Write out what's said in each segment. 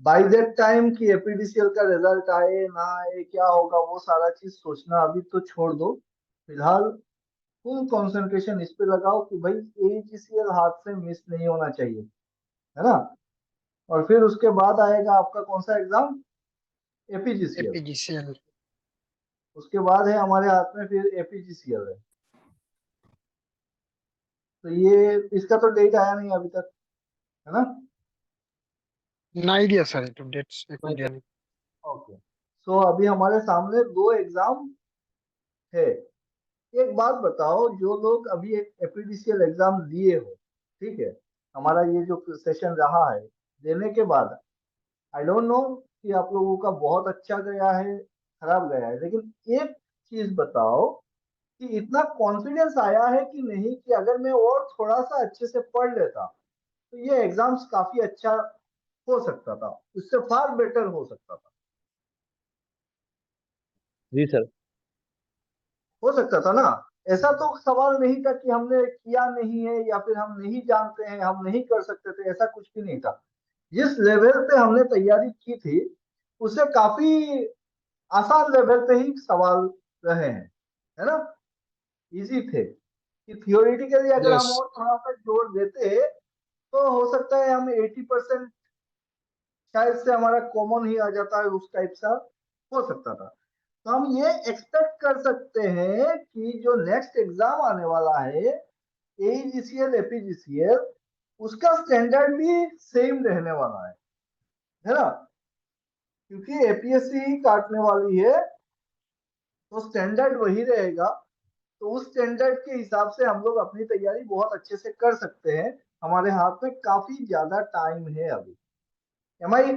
By that time कि APDCL का result आए ना आए क्या होगा वो सारा चीज सोचना अभी तो छोड़ दो। फिलहाल फुल कंसंट्रेशन इस पे लगाओ कि भाई एजीसीएल हाथ से मिस नहीं होना चाहिए, है ना। और फिर उसके बाद आएगा आपका कौन सा एग्जाम, एपीजीसीएल। एपीजीसीएल। उसके बाद है हमारे हाथ में फिर एपीजीसीएल है। तो ये इसका तो डेट आया नहीं अभी तक, है ना। ना आइडिया सर, तो डेट्स एक आइडिया नहीं। ओके। सो अभी हमारे सामने दो एग्जाम है। एक बात बताओ, जो लोग अभी एक एपीडीसीएल एग्जाम दिए हो, ठीक है, हमारा ये जो सेशन रहा है देने के बाद, आई डोंट नो कि आप लोगों का बहुत अच्छा गया है खराब गया है, लेकिन एक चीज बताओ कि इतना कॉन्फिडेंस आया है कि नहीं कि अगर मैं और थोड़ा सा अच्छे से पढ़ लेता तो ये एग्जाम्स काफी अच्छा हो सकता था, उससे फार बेटर हो सकता था। जी सर। हो सकता था ना। ऐसा तो सवाल नहीं था कि हमने किया नहीं है या फिर हम नहीं जानते हैं हम नहीं कर सकते थे, ऐसा कुछ भी नहीं था। जिस लेवल पे हमने तैयारी की थी उससे काफी आसान लेवल पे ही सवाल रहे हैं, है ना, इजी थे। कि थियोरिटिकली अगर यस। हम और थोड़ा सा जोर देते तो हो सकता है हम 80% शायद से हमारा कॉमन ही आ जाता है, उस टाइप सा हो सकता था। तो हम ये एक्सपेक्ट कर सकते हैं कि जो नेक्स्ट एग्जाम आने वाला है एईजीसीएल एपीजीसीएल, उसका स्टैंडर्ड भी सेम रहने वाला है ना। क्योंकि एपीएससी ही काटने वाली है तो स्टैंडर्ड वही रहेगा। तो उस स्टैंडर्ड के हिसाब से हम लोग अपनी तैयारी बहुत अच्छे से कर सकते हैं। हमारे हाथ में काफी ज्यादा टाइम है अभी। एम आई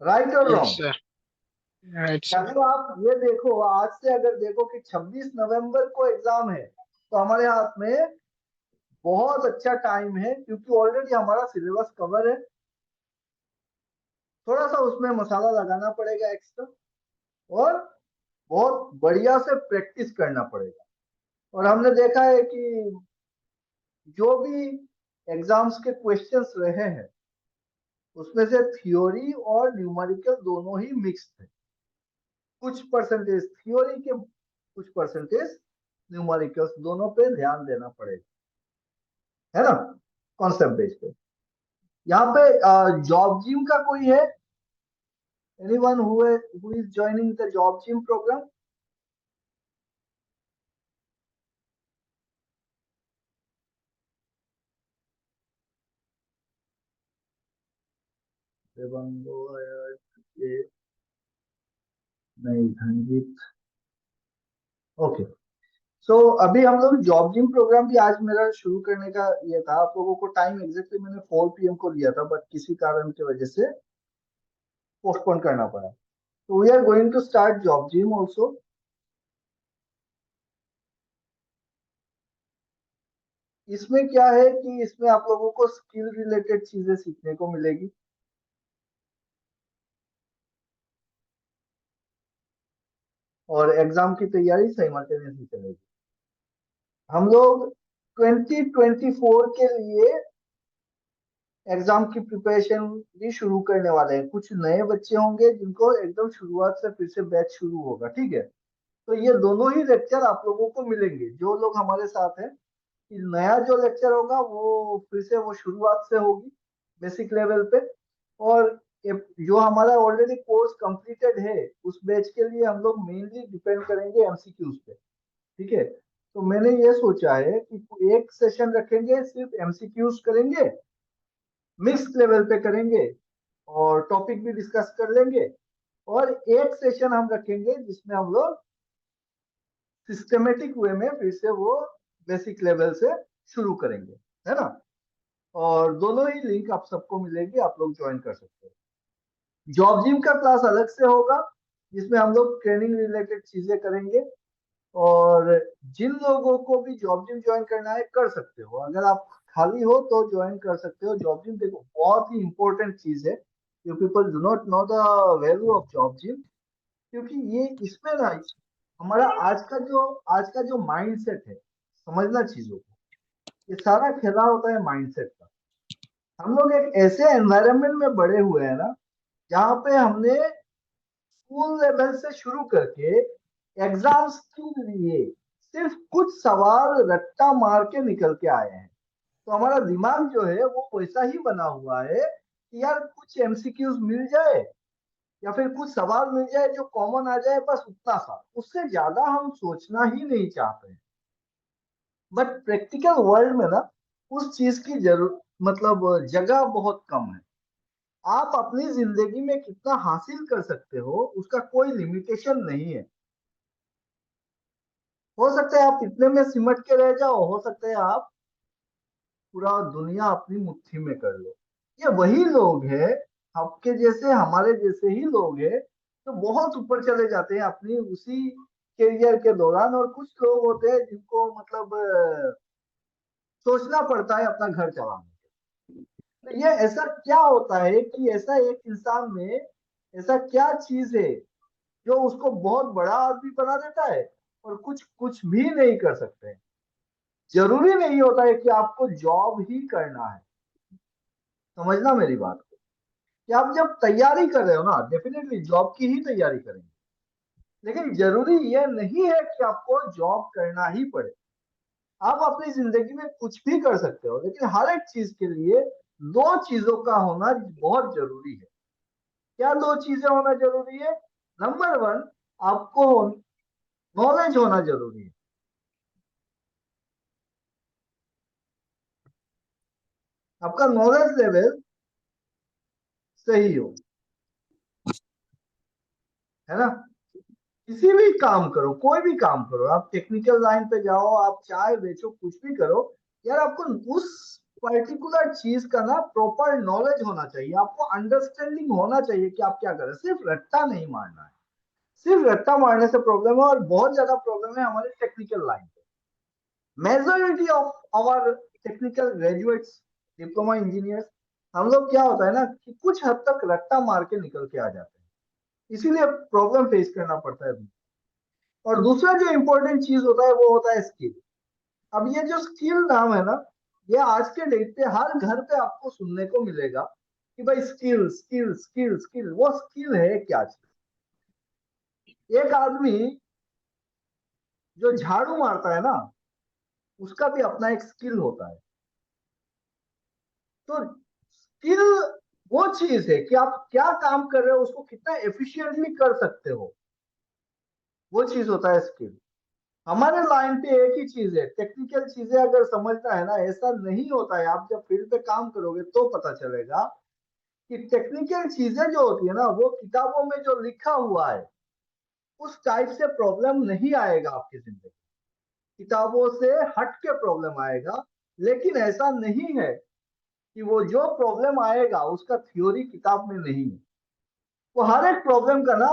राइट और yes wrong. Sir. Right sir. अगर आप ये देखो आज से अगर देखो कि 26 नवंबर को एग्जाम है तो हमारे हाथ में बहुत अच्छा टाइम है, क्योंकि ऑलरेडी हमारा सिलेबस कवर है। थोड़ा सा उसमें मसाला लगाना पड़ेगा एक्स्ट्रा, और बहुत बढ़िया से प्रैक्टिस करना पड़ेगा। और हमने देखा है कि जो भी एग्जाम्स के क्वेश्चंस रहे हैं उसमें से थ्योरी और न्यूमेरिकल दोनों ही मिक्स थे। कुछ परसेंटेज थ्योरी के, कुछ परसेंटेज न्यूमेरिकल्स, दोनों पे ध्यान देना पड़ेगा, है ना, कॉन्सेप्ट बेस पे। यहाँ पे जॉब जिम का कोई है, anyone who is joining the job gym program. देवांगो, ये नहीं, धनजीत। ओके। सो अभी हम लोग जॉब जिम प्रोग्राम भी आज मेरा शुरू करने का ये था। आप लोगों को टाइम एग्जैक्टली मैंने 4 PM को दिया था, बट किसी कारण की वजह से पोस्टपोन करना पड़ा। तो we are going to start job gym also. इसमें क्या है कि इसमें आप लोगों को स्किल रिलेटेड चीजें सीखने को मिलेगी, और एग्जाम की तैयारी साइमल्टेनियसली चलेगी। हम लोग 2024 के लिए एग्जाम की प्रिपरेशन भी शुरू करने वाले हैं। कुछ नए बच्चे होंगे जिनको एकदम शुरुआत से फिर से बैच शुरू होगा, ठीक है। तो ये दोनों ही लेक्चर आप लोगों को मिलेंगे जो लोग हमारे साथ हैं। कि नया जो लेक्चर होगा वो फिर से वो शुरुआत से होगी बेसिक लेवल पे। और जो हमारा ऑलरेडी कोर्स कंप्लीटेड है उस बैच के लिए हम लोग मेनली डिपेंड करेंगे एमसीक्यूज पे, ठीक है। तो मैंने ये सोचा है कि एक सेशन रखेंगे सिर्फ एमसीक्यूज करेंगे, मिक्स लेवल पे करेंगे, और टॉपिक भी डिस्कस कर लेंगे। और एक सेशन हम रखेंगे जिसमें हम लोग सिस्टमेटिक वे में फिर से वो बेसिक लेवल से शुरू करेंगे, है ना। और दोनों ही लिंक आप सबको मिलेगी, आप लोग ज्वाइन कर सकते हैं। जॉब जिम का क्लास अलग से होगा जिसमें हम लोग ट्रेनिंग रिलेटेड चीजें करेंगे। और जिन लोगों को भी जॉब जिम ज्वाइन करना है कर सकते हो, अगर आप खाली हो तो ज्वाइन कर सकते हो। जॉब जिम देखो बहुत ही इंपॉर्टेंट चीज है। You people do not know the value of job gym. क्योंकि ये इसमें ना हमारा आज का जो माइंडसेट है, समझना चीजों को, ये सारा खेला होता है माइंडसेट का। हम लोग एक ऐसे एनवायरनमेंट में बड़े हुए हैं ना, जहाँ पे हमने स्कूल लेवल से शुरू करके एग्जाम्स के लिए सिर्फ कुछ सवाल रट्टा मार के निकल के आए हैं। तो हमारा दिमाग जो है वो वैसा ही बना हुआ है कि यार कुछ एमसीक्यूज मिल जाए या फिर कुछ सवाल मिल जाए जो कॉमन आ जाए, बस उतना सा, उससे ज्यादा हम सोचना ही नहीं चाहते हैं। बट प्रैक्टिकल वर्ल्ड में ना उस चीज की जरूर मतलब जगह बहुत कम है। आप अपनी जिंदगी में कितना हासिल कर सकते हो उसका कोई लिमिटेशन नहीं है। हो सकता है आप इतने में सिमट के रह जाओ, हो सकता है आप पूरा दुनिया अपनी मुट्ठी में कर लो। ये वही लोग हैं, आपके जैसे हमारे जैसे ही लोग हैं, तो बहुत ऊपर चले जाते हैं अपनी उसी करियर के दौरान। और कुछ लोग होते हैं जिनको मतलब सोचना पड़ता है अपना घर चलाने के। तो ये ऐसा क्या होता है कि ऐसा एक इंसान में ऐसा क्या चीज है जो उसको बहुत बड़ा आदमी बना देता है और कुछ कुछ भी नहीं कर सकते। जरूरी नहीं होता है कि आपको जॉब ही करना है। समझना मेरी बात को, कि आप जब तैयारी कर रहे हो ना, डेफिनेटली जॉब की ही तैयारी करेंगे, लेकिन जरूरी यह नहीं है कि आपको जॉब करना ही पड़े। आप अपनी जिंदगी में कुछ भी कर सकते हो, लेकिन हर एक चीज के लिए दो चीजों का होना बहुत जरूरी है। क्या दो चीजें होना जरूरी है? नंबर वन, आपको नॉलेज होना जरूरी है। आपका नॉलेज लेवल सही हो, है ना? किसी भी काम करो, कोई भी काम करो, आप टेक्निकल लाइन पे जाओ, आप चाय बेचो, कुछ भी करो, यार आपको उस पर्टिकुलर चीज का ना प्रॉपर नॉलेज होना चाहिए, आपको अंडरस्टैंडिंग होना चाहिए कि आप क्या कर रहे हैं। सिर्फ रट्टा नहीं मारना है। सिर्फ रट्टा मारने से प्रॉब्लम है, और बहुत ज्यादा प्रॉब्लम है हमारे टेक्निकल लाइन पे। Majority of our technical graduates, diploma engineers, हम लोग क्या होता है ना कि कुछ हद तक रट्टा मार के निकल के आ जाते हैं, इसीलिए प्रॉब्लम फेस करना पड़ता है। और दूसरा जो इंपॉर्टेंट चीज होता है वो होता है स्किल। अब ये जो स्किल नाम है ना, ये आज के डेट पे हर घर पे आपको सुनने को मिलेगा कि भाई स्किल स्किल स्किल स्किल। वो स्किल है क्या चीज? एक आदमी जो झाड़ू मारता है ना, उसका भी अपना एक स्किल होता है। तो स्किल वो चीज है कि आप क्या काम कर रहे हो उसको कितना एफिशिएंटली कर सकते हो, वो चीज होता है स्किल। हमारे लाइन पे एक ही चीज है, टेक्निकल चीजें अगर समझना है ना, ऐसा नहीं होता है। आप जब फील्ड पे काम करोगे तो पता चलेगा कि टेक्निकल चीजें जो होती है ना, वो किताबों में जो लिखा हुआ है उस टाइप से प्रॉब्लम नहीं आएगा आपकी जिंदगी। किताबों से हट के प्रॉब्लम आएगा। लेकिन ऐसा नहीं है कि वो जो प्रॉब्लम आएगा उसका थ्योरी किताब में नहीं है। वो हर एक प्रॉब्लम का ना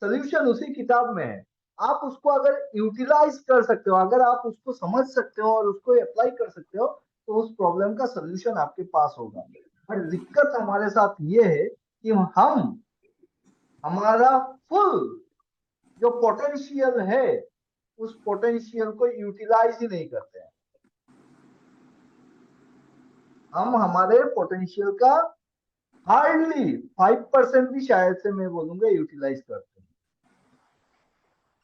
सोल्यूशन उसी किताब में है। आप उसको अगर यूटिलाइज कर सकते हो, अगर आप उसको समझ सकते हो और उसको अप्लाई कर सकते हो, तो उस प्रॉब्लम का सोल्यूशन आपके पास होगा। पर दिक्कत हमारे साथ ये है कि हम हमारा फुल जो पोटेंशियल है उस पोटेंशियल को यूटिलाइज ही नहीं करते हैं। हम हमारे पोटेंशियल का हार्डली 5% भी शायद से मैं बोलूंगा यूटिलाइज करते हैं।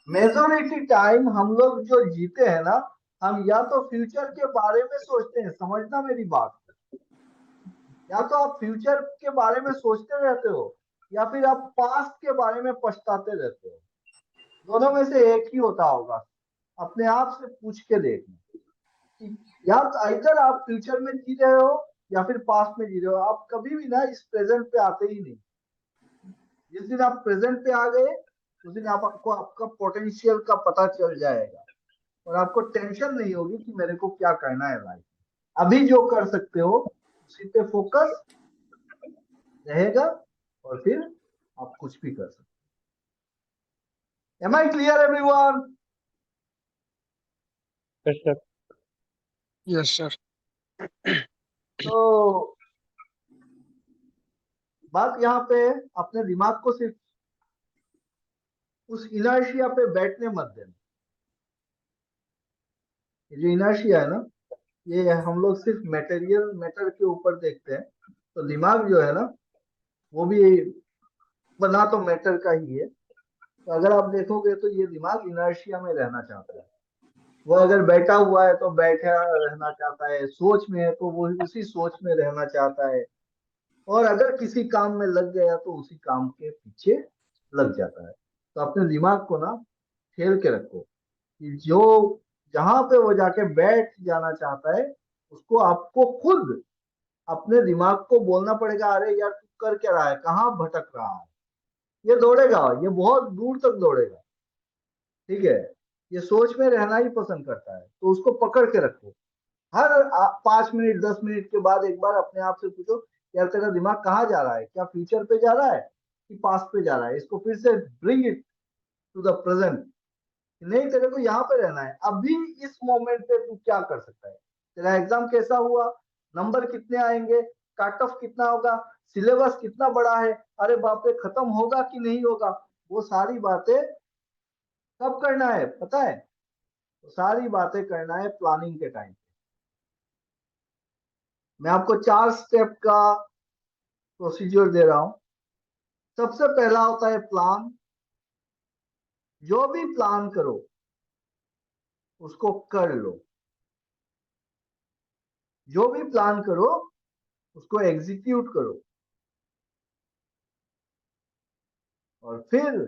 मेजोरिटी टाइम हम लोग जो जीते हैं ना, हम या तो फ्यूचर के बारे में सोचते हैं, समझना मेरी बात, या तो आप फ्यूचर के बारे में सोचते रहते हो या फिर आप पास्ट के बारे में पछताते रहते हो। दोनों में से एक ही होता होगा। अपने आप से पूछ के देखना कि या तो इधर आप फ्यूचर में जी रहे हो या फिर पास्ट में जी रहे हो। आप कभी भी ना इस प्रेजेंट पे आते ही नहीं। जिस दिन आप प्रेजेंट पे आ गए उस दिन आपको आपका पोटेंशियल का पता चल जाएगा, और आपको टेंशन नहीं होगी कि मेरे को क्या करना है लाइफ में। अभी जो कर सकते हो उसी पे फोकस रहेगा, और फिर आप कुछ भी कर सकते हो। Am I clear everyone? Yes, sir. Yes, sir. तो बात यहाँ पे अपने दिमाग को सिर्फ उस इनर्शिया पे बैठने मत देना। ये जो इनर्शिया है ना, ये हम लोग सिर्फ मटेरियल मैटर के ऊपर देखते हैं, तो दिमाग जो है ना, वो भी बना तो मैटर का ही है। तो अगर आप देखोगे तो ये दिमाग इनर्शिया में रहना चाहता है। वो अगर बैठा हुआ है तो बैठा रहना चाहता है, सोच में है तो वो उसी सोच में रहना चाहता है, और अगर किसी काम में लग गया तो उसी काम के पीछे लग जाता है। तो अपने दिमाग को ना खेल के रखो, कि जो जहां पे वो जाके बैठ जाना चाहता है, उसको आपको खुद अपने दिमाग को बोलना पड़ेगा, अरे यार तू कर क्या रहा है, कहाँ भटक रहा है। ये दौड़ेगा, ये बहुत दूर तक दौड़ेगा, ठीक है। ये सोच में रहना ही पसंद करता है, तो उसको पकड़ के रखो। हर 5 मिनट 10 मिनट के बाद एक बार अपने आप से पूछो, यार तेरा दिमाग कहाँ जा रहा है, क्या फ्यूचर पे जा रहा है कि पास्ट पे जा रहा है। इसको फिर से bring it to the present. नहीं, तेरे को यहाँ पे रहना है, अभी इस मोमेंट पे तू क्या कर सकता है। तेरा एग्जाम कैसा हुआ, नंबर कितने आएंगे, कट ऑफ कितना होगा, सिलेबस कितना बड़ा है, अरे बाप रे खत्म होगा कि नहीं होगा। वो सारी बातें कब करना है पता है, वो सारी बातें करना है प्लानिंग के टाइम। मैं आपको 4 स्टेप का प्रोसीजर दे रहा हूं। सबसे पहला होता है प्लान। जो भी प्लान करो उसको कर लो। जो भी प्लान करो उसको एग्जीक्यूट करो। और फिर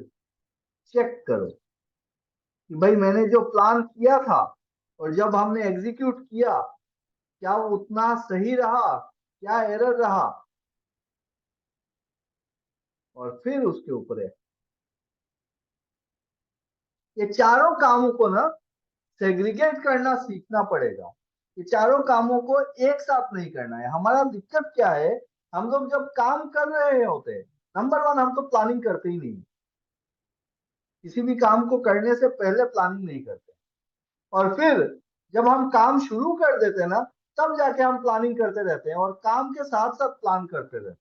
चेक करो कि भाई मैंने जो प्लान किया था और जब हमने एग्जीक्यूट किया, क्या वो उतना सही रहा, क्या एरर रहा। और फिर उसके ऊपर है, ये चारों कामों को ना सेग्रीगेट करना सीखना पड़ेगा। ये चारों कामों को एक साथ नहीं करना है। हमारा दिक्कत क्या है, हम लोग जब काम कर रहे होते हैं, नंबर वन हम तो प्लानिंग करते ही नहीं। किसी भी काम को करने से पहले प्लानिंग नहीं करते, और फिर जब हम काम शुरू कर देते हैं ना, तब जाके हम प्लानिंग करते रहते हैं और काम के साथ साथ प्लान करते रहते हैं।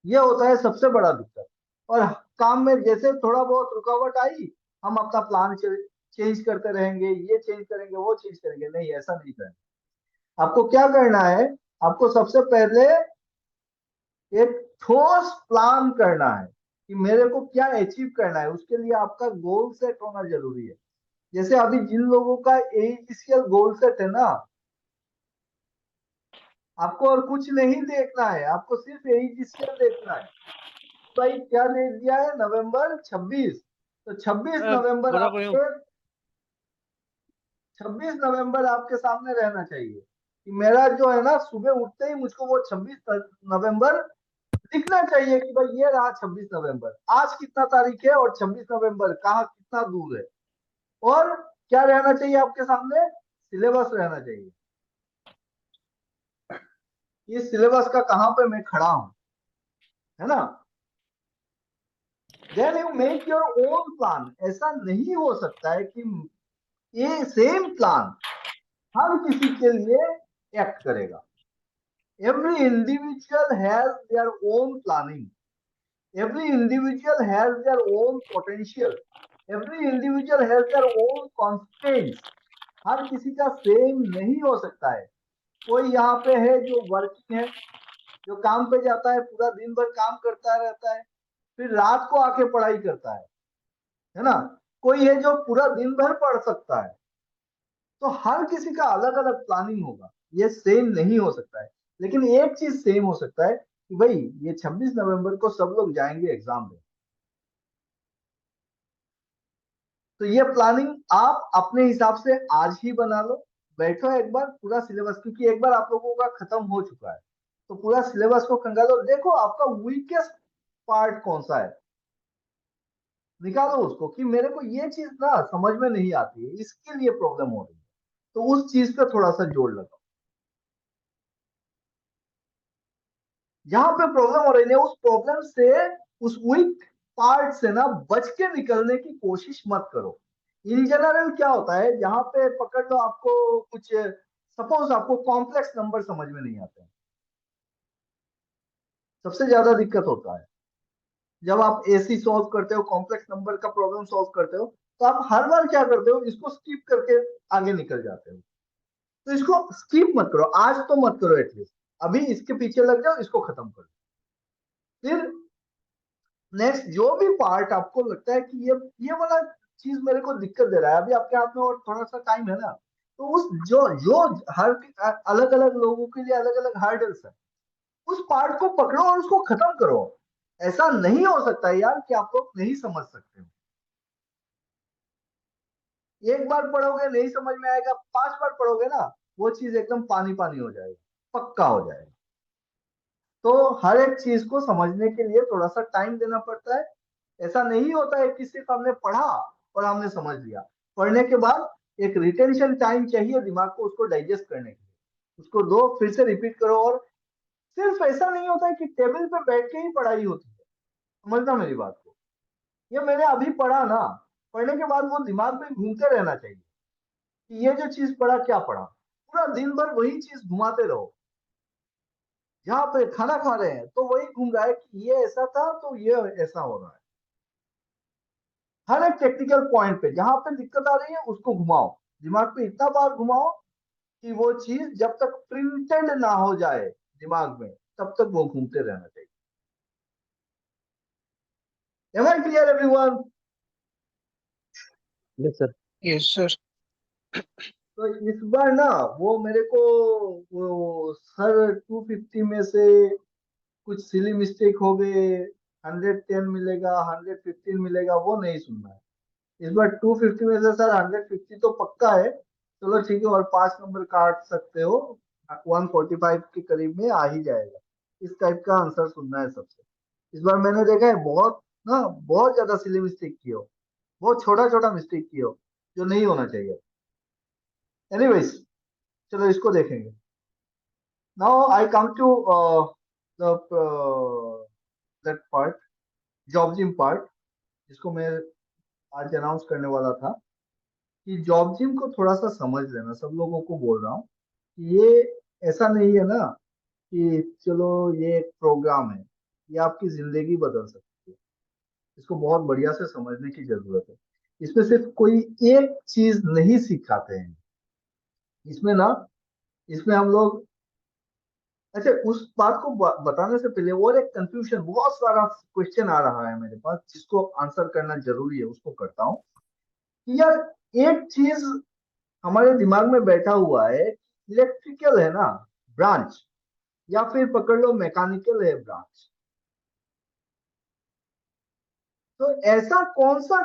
ये होता है सबसे बड़ा दिक्कत। और काम में जैसे थोड़ा बहुत रुकावट आई, हम अपना प्लान चेंज करते रहेंगे, ये चेंज करेंगे वो चेंज करेंगे। नहीं, ऐसा नहीं करना। आपको क्या करना है, आपको सबसे पहले एक ठोस प्लान करना है कि मेरे को क्या अचीव करना है। उसके लिए आपका गोल सेट होना जरूरी है। जैसे अभी जिन लोगों का एईसीएल गोल सेट है ना, आपको और कुछ नहीं देखना है, आपको सिर्फ एईसीएल देखना है। भाई क्या डेट दिया है, नवंबर 26। तो 26 नवंबर मजा करो। आपके 26 नवंबर आपके सामने रहना चाहिए, कि मेरा जो है ना, सुबह उठते ही मुझको वो 26 नवंबर दिखना चाहिए, कि भाई ये रहा 26 नवंबर, आज कितना तारीख है और 26 नवंबर कहाँ कितना दूर है। और क्या रहना चाहिए आपके सामने, सिलेबस रहना चाहिए। इस सिलेबस का कहाँ पे मैं खड़ा हूं, है ना। Then you make your own plan. ऐसा नहीं हो सकता है कि ये सेम प्लान हर किसी के लिए एक्ट करेगा। Every individual has their own planning. Every individual has their own potential. Every individual has their own constraints. हर किसी का सेम नहीं हो सकता है। कोई यहाँ पे है जो वर्किंग है, जो काम पे जाता है, पूरा दिन भर काम करता रहता है, फिर रात को आके पढ़ाई करता है ना। कोई है जो पूरा दिन भर पढ़ सकता है। तो हर किसी का अलग अलग प्लानिंग होगा, ये सेम नहीं हो सकता है। लेकिन एक चीज सेम हो सकता है कि भाई ये 26 नवंबर को सब लोग जाएंगे एग्जाम में। तो ये प्लानिंग आप अपने हिसाब से आज ही बना लो। बैठो एक बार पूरा सिलेबस, क्योंकि एक बार आप लोगों का खत्म हो चुका है, तो पूरा सिलेबस को खंगालो, देखो आपका वीकेस्ट पार्ट कौन सा है, निकालो उसको, कि मेरे को ये चीज ना समझ में नहीं आती है, इसके लिए प्रॉब्लम हो रही है, तो उस चीज पे थोड़ा सा जोड़ लगाओ। जहां पे प्रॉब्लम हो रही है उस प्रॉब्लम से, उस वीक पार्ट से ना बच के निकलने की कोशिश मत करो। इन जनरल क्या होता है, जहां पे पकड़ लो आपको कुछ, सपोज आपको कॉम्प्लेक्स नंबर समझ में नहीं आते हैं, सबसे ज्यादा दिक्कत होता है जब आप एसी सॉल्व करते हो, कॉम्प्लेक्स नंबर का प्रॉब्लम सॉल्व करते हो, तो आप हर बार क्या करते हो, इसको स्किप करके आगे निकल जाते हो। तो इसको स्किप मत करो, आज तो मत करो, एटलीस्ट अभी इसके पीछे लग जाओ, इसको खत्म करो। फिर नेक्स्ट जो भी पार्ट आपको लगता है कि ये वाला चीज मेरे को दिक्कत दे रहा है, अभी आपके हाथ में और थोड़ा सा टाइम है ना, तो उस जो जो हर अलग अलग लोगों के लिए अलग अलग हार्डल्स है, उस पार्ट को पकड़ो और उसको खत्म करो। ऐसा नहीं हो सकता यार कि आप लोग नहीं समझ सकते हो। एक बार पढ़ोगे नहीं समझ में आएगा, 5 बार पढ़ोगे ना, वो चीज एकदम पानी पानी हो जाएगा, पक्का हो जाएगा। तो हर एक चीज को समझने के लिए थोड़ा सा टाइम देना पड़ता है। ऐसा नहीं होता है कि सिर्फ हमने पढ़ा और हमने समझ लिया। पढ़ने के बाद एक रिटेंशन टाइम चाहिए दिमाग को उसको डाइजेस्ट करने के लिए, उसको दो, फिर से रिपीट करो। और सिर्फ ऐसा नहीं होता है कि टेबल पे बैठ के ही पढ़ाई होती है, समझना मेरी बात को। ये मैंने अभी पढ़ा ना, पढ़ने के बाद वो दिमाग में घूमते रहना चाहिए कि ये जो चीज पढ़ा क्या पढ़ा। पूरा दिन भर वही चीज घुमाते रहो। जहाँ पे खाना खा रहे हैं तो वही घूम रहा है कि ये ऐसा था तो ये ऐसा हो रहा है। हर एक टेक्निकल पॉइंट पे जहां पे दिक्कत आ रही है उसको घुमाओ, दिमाग पे इतना बार घुमाओ कि वो चीज जब तक प्रिंटेड ना हो जाए दिमाग में, तब तक वो घूमते रहना चाहिए। Am I clear everyone? Yes, sir. Yes, sir. तो इस बार ना वो मेरे को वो सर 250 में से कुछ सिली मिस्टेक हो गए, 110 मिलेगा, 115 मिलेगा, वो नहीं सुनना है। इस बार 250 में से सर 150 तो पक्का है, चलो ठीक है, और 5 नंबर काट सकते हो, 145 के करीब में आ ही जाएगा। इस टाइप का आंसर सुनना है सबसे। इस बार मैंने देखा है बहुत ना, बहुत ज्यादा सिली मिस्टेक की हो, बहुत छोटा छोटा मिस्टेक की हो, जो नहीं होना चाहिए। एनीवेज, चलो इसको देखेंगे। Now I come to the that part, job gym part, जिसको मैं आज अनाउंस करने वाला था। कि जॉब जिम को थोड़ा सा समझ लेना, सब लोगों को बोल रहा हूँ कि ये ऐसा नहीं है ना कि चलो ये एक प्रोग्राम है, ये आपकी जिंदगी बदल सकती है। इसको बहुत बढ़िया से समझने की जरूरत है। इसमें सिर्फ कोई एक चीज नहीं सिखाते हैं इसमें ना, इसमें हम लोग, अच्छा उस बात को बताने से पहले और एक कंफ्यूजन, बहुत सारा क्वेश्चन आ रहा है मेरे पास जिसको आंसर करना जरूरी है, उसको करता हूँ। कि यार एक चीज हमारे दिमाग में बैठा हुआ है, इलेक्ट्रिकल है ना ब्रांच, या फिर पकड़ लो मैकेनिकल है ब्रांच। तो ऐसा कौन सा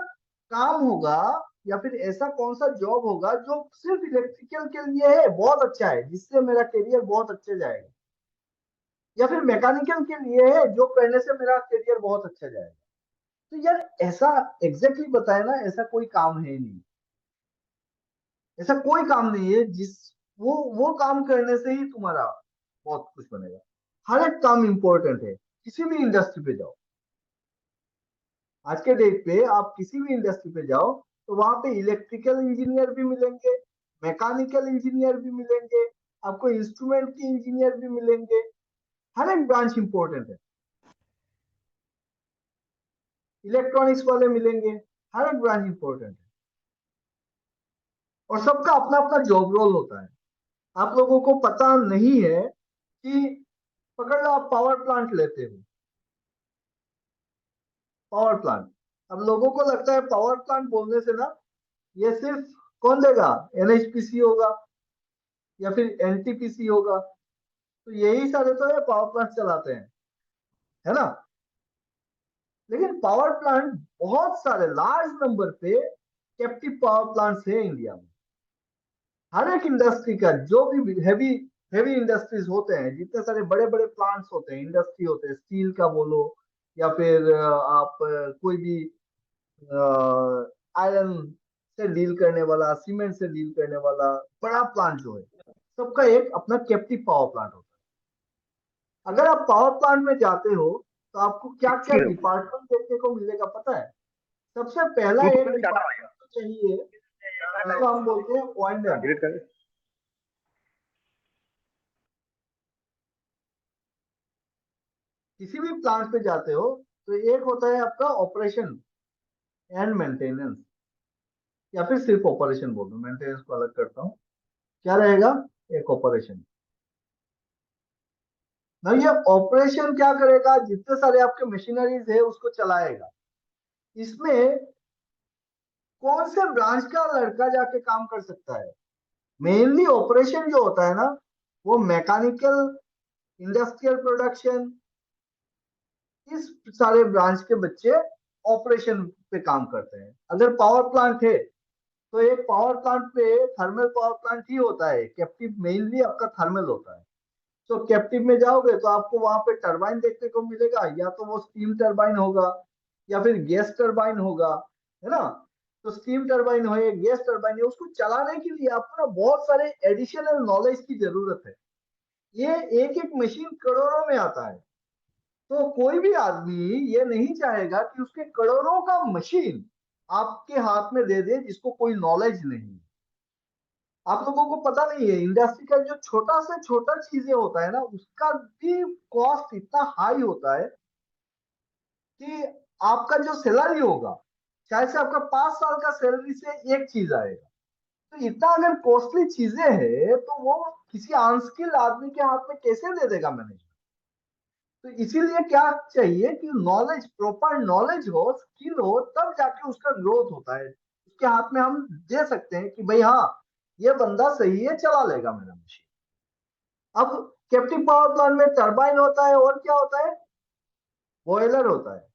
काम होगा या फिर ऐसा कौन सा जॉब होगा जो सिर्फ इलेक्ट्रिकल के लिए है, बहुत अच्छा है, जिससे मेरा करियर बहुत अच्छे जाएगा, या फिर मैकेनिकल के लिए है जो करने से मेरा करियर बहुत अच्छा जाएगा। तो यार ऐसा एग्जैक्टली बताए ना, ऐसा कोई काम है ही नहीं। ऐसा कोई काम नहीं है जिस वो काम करने से ही तुम्हारा बहुत कुछ बनेगा। हर एक काम इंपॉर्टेंट है, किसी भी इंडस्ट्री पे जाओ। आज के डेट पे आप किसी भी इंडस्ट्री पे जाओ तो वहां पे इलेक्ट्रिकल इंजीनियर भी मिलेंगे, मैकेनिकल इंजीनियर भी मिलेंगे, आपको इंस्ट्रूमेंट के इंजीनियर भी मिलेंगे। हर एक ब्रांच इंपॉर्टेंट है, इलेक्ट्रॉनिक्स वाले मिलेंगे, हर एक ब्रांच इंपॉर्टेंट है। और सबका अपना अपना जॉब रोल होता है। आप लोगों को पता नहीं है कि पकड़ लो आप पावर प्लांट लेते हो, पावर प्लांट, अब लोगों को लगता है पावर प्लांट बोलने से ना ये सिर्फ कौन देगा, एनएचपीसी होगा या फिर एनटीपीसी होगा, तो यही सारे तो ये पावर प्लांट चलाते हैं, है ना। लेकिन पावर प्लांट बहुत सारे लार्ज नंबर पे कैप्टिव पावर प्लांट्स है इंडिया में। हर एक इंडस्ट्री का जो भी हैवी हैवी इंडस्ट्रीज होते हैं, जितने सारे बड़े बड़े प्लांट्स होते हैं, इंडस्ट्री होते हैं, स्टील का बोलो या फिर आप कोई भी आयरन से डील करने वाला, सीमेंट से डील करने वाला बड़ा प्लांट जो है, सबका एक अपना कैप्टिव पावर प्लांट होता है। अगर आप पावर प्लांट में जाते हो तो आपको क्या क्या डिपार्टमेंट देखने को मिलेगा पता है। सबसे पहला एक डिपार्टमेंट तो चाहिए जिसको हम बोलते हैं ऑइंडर। किसी भी प्लांट पे जाते हो तो एक होता है आपका ऑपरेशन एंड मेंटेनेंस, या फिर सिर्फ ऑपरेशन बोल दो, मेंटेनेंस को अलग करता हूँ। क्या रहेगा, एक ऑपरेशन। ना ये ऑपरेशन क्या करेगा, जितने सारे आपके मशीनरीज है उसको चलाएगा। इसमें कौन से ब्रांच का लड़का जाके काम कर सकता है? मेनली ऑपरेशन जो होता है ना, वो मैकेनिकल, इंडस्ट्रियल प्रोडक्शन, इस सारे ब्रांच के बच्चे ऑपरेशन पे काम करते हैं। अगर पावर प्लांट है तो एक पावर प्लांट पे थर्मल पावर प्लांट ही होता है, कैप्टिव मेनली आपका थर्मल होता है। तो कैप्टिव में जाओगे तो आपको वहां पे टरबाइन देखने को मिलेगा, या तो वो स्टीम टरबाइन होगा या फिर गैस टरबाइन होगा, है ना। तो स्टीम टरबाइन हो या गैस टरबाइन हो, उसको चलाने के लिए आपको ना बहुत सारे एडिशनल नॉलेज की जरूरत है। ये एक एक मशीन करोड़ों में आता है। तो कोई भी आदमी ये नहीं चाहेगा कि उसके करोड़ों का मशीन आपके हाथ में दे दे जिसको कोई नॉलेज नहीं है। आप लोगों को पता नहीं है, इंडस्ट्री का जो छोटा से छोटा चीजें होता है ना, उसका भी कॉस्ट इतना हाई होता है कि आपका जो सैलरी होगा, शायद से आपका 5 साल का सैलरी से एक चीज आएगा। तो इतना अगर कॉस्टली चीजें है तो वो किसी अनस्किल्ड आदमी के हाथ में कैसे दे देगा मैनेजर? तो इसीलिए क्या चाहिए कि नॉलेज, प्रॉपर नॉलेज हो, स्किल हो, तब जाके उसका ग्रोथ होता है। उसके हाथ में हम दे सकते हैं कि भाई हाँ, ये बंदा सही है, चला लेगा मेरा मशीन। अब कैप्टिव पावर प्लांट में टरबाइन होता है, और क्या होता है, बॉयलर होता है।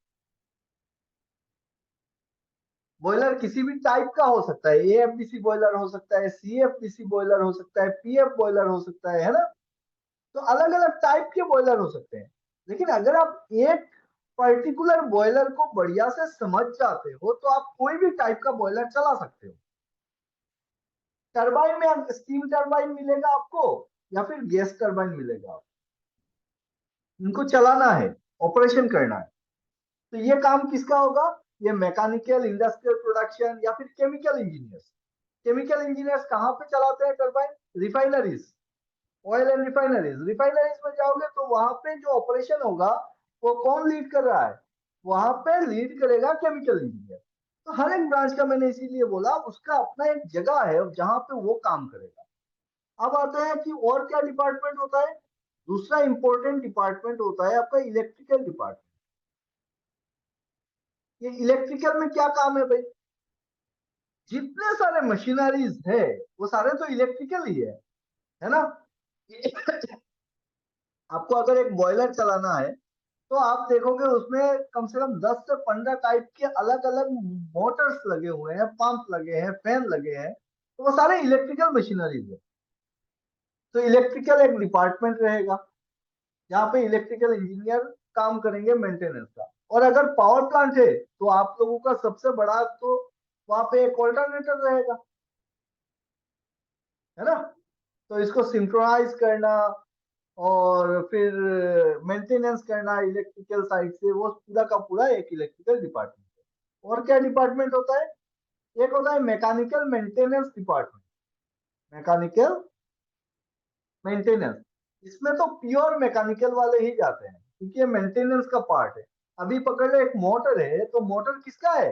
बॉयलर किसी भी टाइप का हो सकता है, एएफबीसी बॉयलर हो सकता है, सीएफबीसी बॉयलर हो सकता है, पीएफ बॉयलर हो सकता है ना। तो अलग अलग टाइप के बॉयलर हो सकते हैं। लेकिन अगर आप एक पर्टिकुलर बॉयलर को बढ़िया से समझ जाते हो तो आप कोई भी टाइप का बॉयलर चला सकते हो। टरबाइन में स्टीम टरबाइन मिलेगा आपको या फिर गैस टरबाइन मिलेगा, इनको चलाना है, ऑपरेशन करना है। तो ये काम किसका होगा? ये मैकेनिकल, इंडस्ट्रियल प्रोडक्शन या फिर केमिकल इंजीनियर्स। केमिकल इंजीनियर्स कहाँ पे चलाते हैं turbine? Refineries, oil and refineries. Refineries में जाओगे तो वहां पे जो ऑपरेशन होगा वो कौन लीड कर रहा है? वहां पे लीड करेगा केमिकल इंजीनियर। तो हर एक ब्रांच का, मैंने इसीलिए बोला, उसका अपना एक जगह है जहां पे वो काम करेगा। अब आते हैं कि और क्या डिपार्टमेंट होता है। दूसरा इंपॉर्टेंट डिपार्टमेंट होता है आपका इलेक्ट्रिकल डिपार्टमेंट। ये इलेक्ट्रिकल में क्या काम है भाई? जितने सारे मशीनरीज है वो सारे तो इलेक्ट्रिकल ही है ना। आपको अगर एक बॉयलर चलाना है तो आप देखोगे उसमें कम से कम 10 से 15 टाइप के अलग अलग मोटर्स लगे हुए हैं, पंप लगे हैं, फैन लगे हैं। तो वो सारे इलेक्ट्रिकल मशीनरीज है। तो इलेक्ट्रिकल एक डिपार्टमेंट रहेगा जहाँ पे इलेक्ट्रिकल इंजीनियर काम करेंगे मेंटेनेंस का। और अगर पावर प्लांट है तो आप लोगों का सबसे बड़ा तो वहां पे एक ऑल्टरनेटर रहेगा, है ना। तो इसको सिंक्रोनाइज करना और फिर मेंटेनेंस करना इलेक्ट्रिकल साइड से, वो पूरा का पूरा एक इलेक्ट्रिकल डिपार्टमेंट है। और क्या डिपार्टमेंट होता है? एक होता है mechanical maintenance department. Mechanical maintenance, इसमें तो प्योर मैकेनिकल वाले ही जाते हैं क्योंकि ये मेंटेनेंस का पार्ट है। अभी पकड़ लो, एक मोटर है तो मोटर किसका है?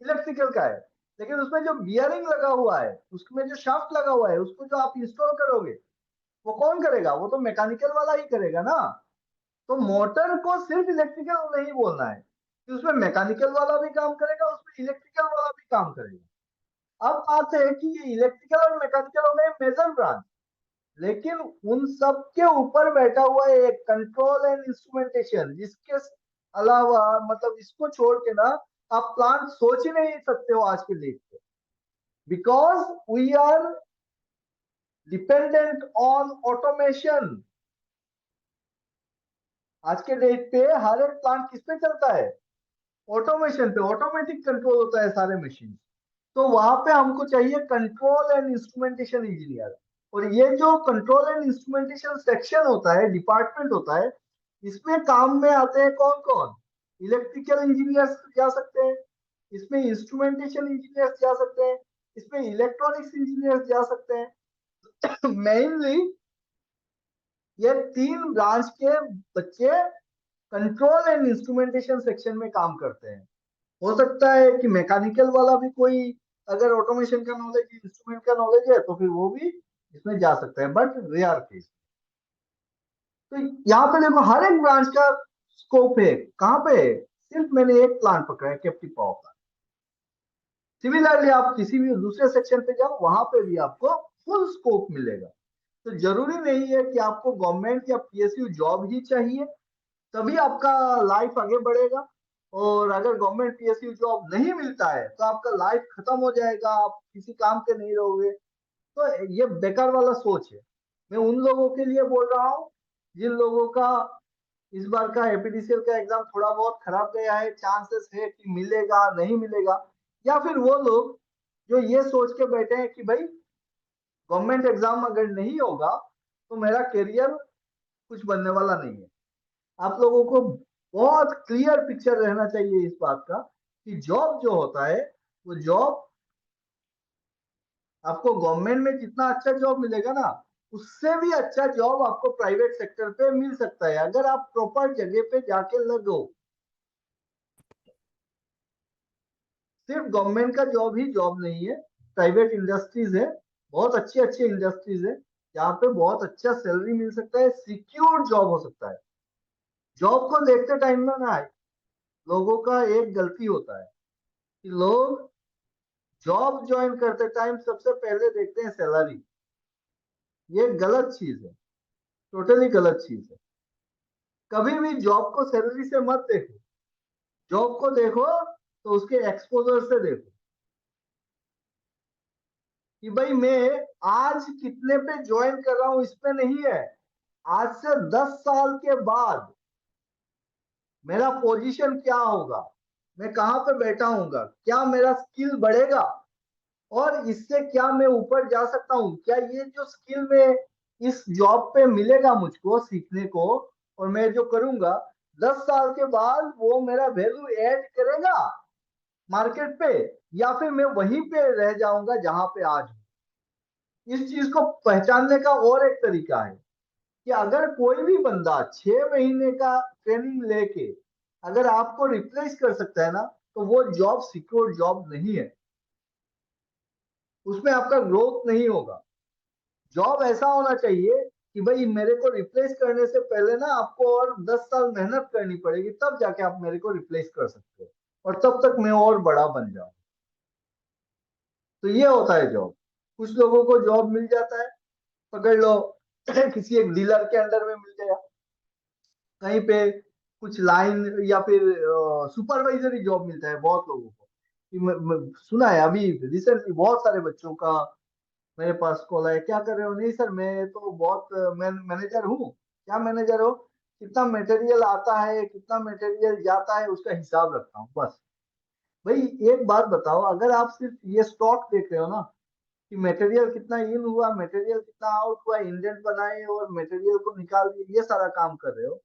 इलेक्ट्रिकल का है। लेकिन उसमें जो बियरिंग लगा हुआ है, उसमें जो शाफ्ट लगा हुआ है, उसको जो आप इंस्टॉल करोगे वो कौन करेगा? वो तो मैकेनिकल वाला ही करेगा ना। तो मोटर को सिर्फ इलेक्ट्रिकल नहीं बोलना है कि उसमें मैकेनिकल वाला भी काम करेगा, उसमें इलेक्ट्रिकल वाला भी काम करेगा। अब बात है कि ये इलेक्ट्रिकल और मैकेनिकल हो गए मेजर ब्रांच, लेकिन उन सब के ऊपर बैठा हुआ है एक कंट्रोल एंड इंस्ट्रूमेंटेशन, जिसके अलावा, मतलब इसको छोड़ के ना आप प्लांट सोच ही नहीं सकते हो आज के डेट पे। Because we are dependent on automation. आज के डेट पे हर एक प्लांट किस पे चलता है? ऑटोमेशन पे, ऑटोमेटिक कंट्रोल होता है सारे मशीन। तो वहां पे हमको चाहिए कंट्रोल एंड इंस्ट्रूमेंटेशन इंजीनियर। और ये जो कंट्रोल एंड इंस्ट्रूमेंटेशन सेक्शन होता है, डिपार्टमेंट होता है, इसमें काम में आते हैं कौन कौन? इलेक्ट्रिकल इंजीनियर्स जा सकते हैं, इसमें इंस्ट्रूमेंटेशन इंजीनियर्स जा सकते हैं, इसमें इलेक्ट्रॉनिक्स इंजीनियर्स जा सकते हैं। मेनली ये तीन ब्रांच के बच्चे कंट्रोल एंड इंस्ट्रूमेंटेशन सेक्शन में काम करते हैं। हो सकता है कि मैकेनिकल वाला भी कोई, अगर ऑटोमेशन का नॉलेज, इंस्ट्रूमेंट का नॉलेज है तो फिर वो भी इसमें जा सकता है, बट रेयर केस। तो यहाँ पे देखो हर एक ब्रांच का स्कोप है। कहाँ पे है? सिर्फ मैंने एक प्लांट पकड़ा है, कैप्टिव पावर प्लांट। सिमिलरली आप किसी भी दूसरे सेक्शन पे जाओ, वहां पे भी आपको फुल स्कोप मिलेगा। तो जरूरी नहीं है कि आपको गवर्नमेंट या पीएसयू जॉब ही चाहिए तभी आपका लाइफ आगे बढ़ेगा। और अगर गवर्नमेंट पीएसयू जॉब नहीं मिलता है तो आपका लाइफ खत्म हो जाएगा, आप किसी काम के नहीं रहोगे। तो ये बेकार वाला सोच है। मैं उन लोगों के लिए बोल रहा हूँ जिन लोगों का इस बार का एपीडीसीएल का एग्जाम थोड़ा बहुत खराब गया है, चांसेस है कि मिलेगा नहीं मिलेगा। या फिर वो लोग जो ये सोच के बैठे हैं कि भाई गवर्नमेंट एग्जाम अगर नहीं होगा तो मेरा करियर कुछ बनने वाला नहीं है। आप लोगों को बहुत क्लियर पिक्चर रहना चाहिए इस बात का कि जॉब जो होता है वो जॉब आपको गवर्नमेंट में जितना अच्छा जॉब मिलेगा ना, उससे भी अच्छा जॉब आपको प्राइवेट सेक्टर पे मिल सकता है अगर आप प्रॉपर जगह पे जाके लगो। सिर्फ गवर्नमेंट का जॉब ही जॉब नहीं है, प्राइवेट इंडस्ट्रीज है, बहुत अच्छी अच्छी इंडस्ट्रीज है जहाँ पे बहुत अच्छा सैलरी मिल सकता है, सिक्योर जॉब हो सकता है। जॉब को देखते टाइम में ना लोगों का एक गलती होता है कि लोग जॉब ज्वाइन करते टाइम सबसे पहले देखते हैं सैलरी। ये गलत चीज है, टोटली गलत चीज है। कभी भी जॉब को सैलरी से मत देखो, जॉब को देखो तो उसके एक्सपोजर से देखो कि भाई मैं आज कितने पे ज्वाइन कर रहा हूं, इस पे नहीं है। आज से 10 साल के बाद मेरा पोजीशन क्या होगा, मैं कहाँ पे बैठा हूँगा, क्या मेरा स्किल बढ़ेगा और इससे क्या मैं ऊपर जा सकता हूँ, क्या ये जो स्किल में इस जॉब पे मिलेगा मुझको सीखने को और मैं जो करूंगा 10 साल के बाद वो मेरा वैल्यू ऐड करेगा मार्केट पे, या फिर मैं वहीं पे रह जाऊंगा जहां पे आज हूं। इस चीज को पहचानने का और एक तरीका है कि अगर कोई भी बंदा 6 महीने का ट्रेनिंग लेके अगर आपको रिप्लेस कर सकता है ना, तो वो जॉब सिक्योर जॉब नहीं है, उसमें आपका ग्रोथ नहीं होगा। जॉब ऐसा होना चाहिए कि भाई मेरे को रिप्लेस करने से पहले ना आपको और 10 साल मेहनत करनी पड़ेगी, तब जाके आप मेरे को रिप्लेस कर सकते हो और तब तक मैं और बड़ा बन जाऊं। तो ये होता है जॉब। कुछ लोगों को जॉब मिल जाता है, पकड़ लो किसी एक डीलर के अंडर में मिल गया कहीं पे, कुछ लाइन या फिर सुपरवाइजरी जॉब मिलता है बहुत लोगों को। सुना है अभी रिसेंटली बहुत सारे बच्चों का मेरे पास कॉल आया, क्या कर रहे हो? नहीं सर मैं तो बहुत मैनेजर हूँ। क्या मैनेजर हो? कितना मटेरियल आता है कितना मटेरियल जाता है उसका हिसाब रखता हूँ बस। भाई एक बात बताओ, अगर आप सिर्फ ये स्टॉक देख रहे हो ना कि मटेरियल कितना इन हुआ मटेरियल कितना आउट हुआ, इंडेंट बनाए और मटेरियल को निकाल दिए, ये सारा काम कर रहे हो,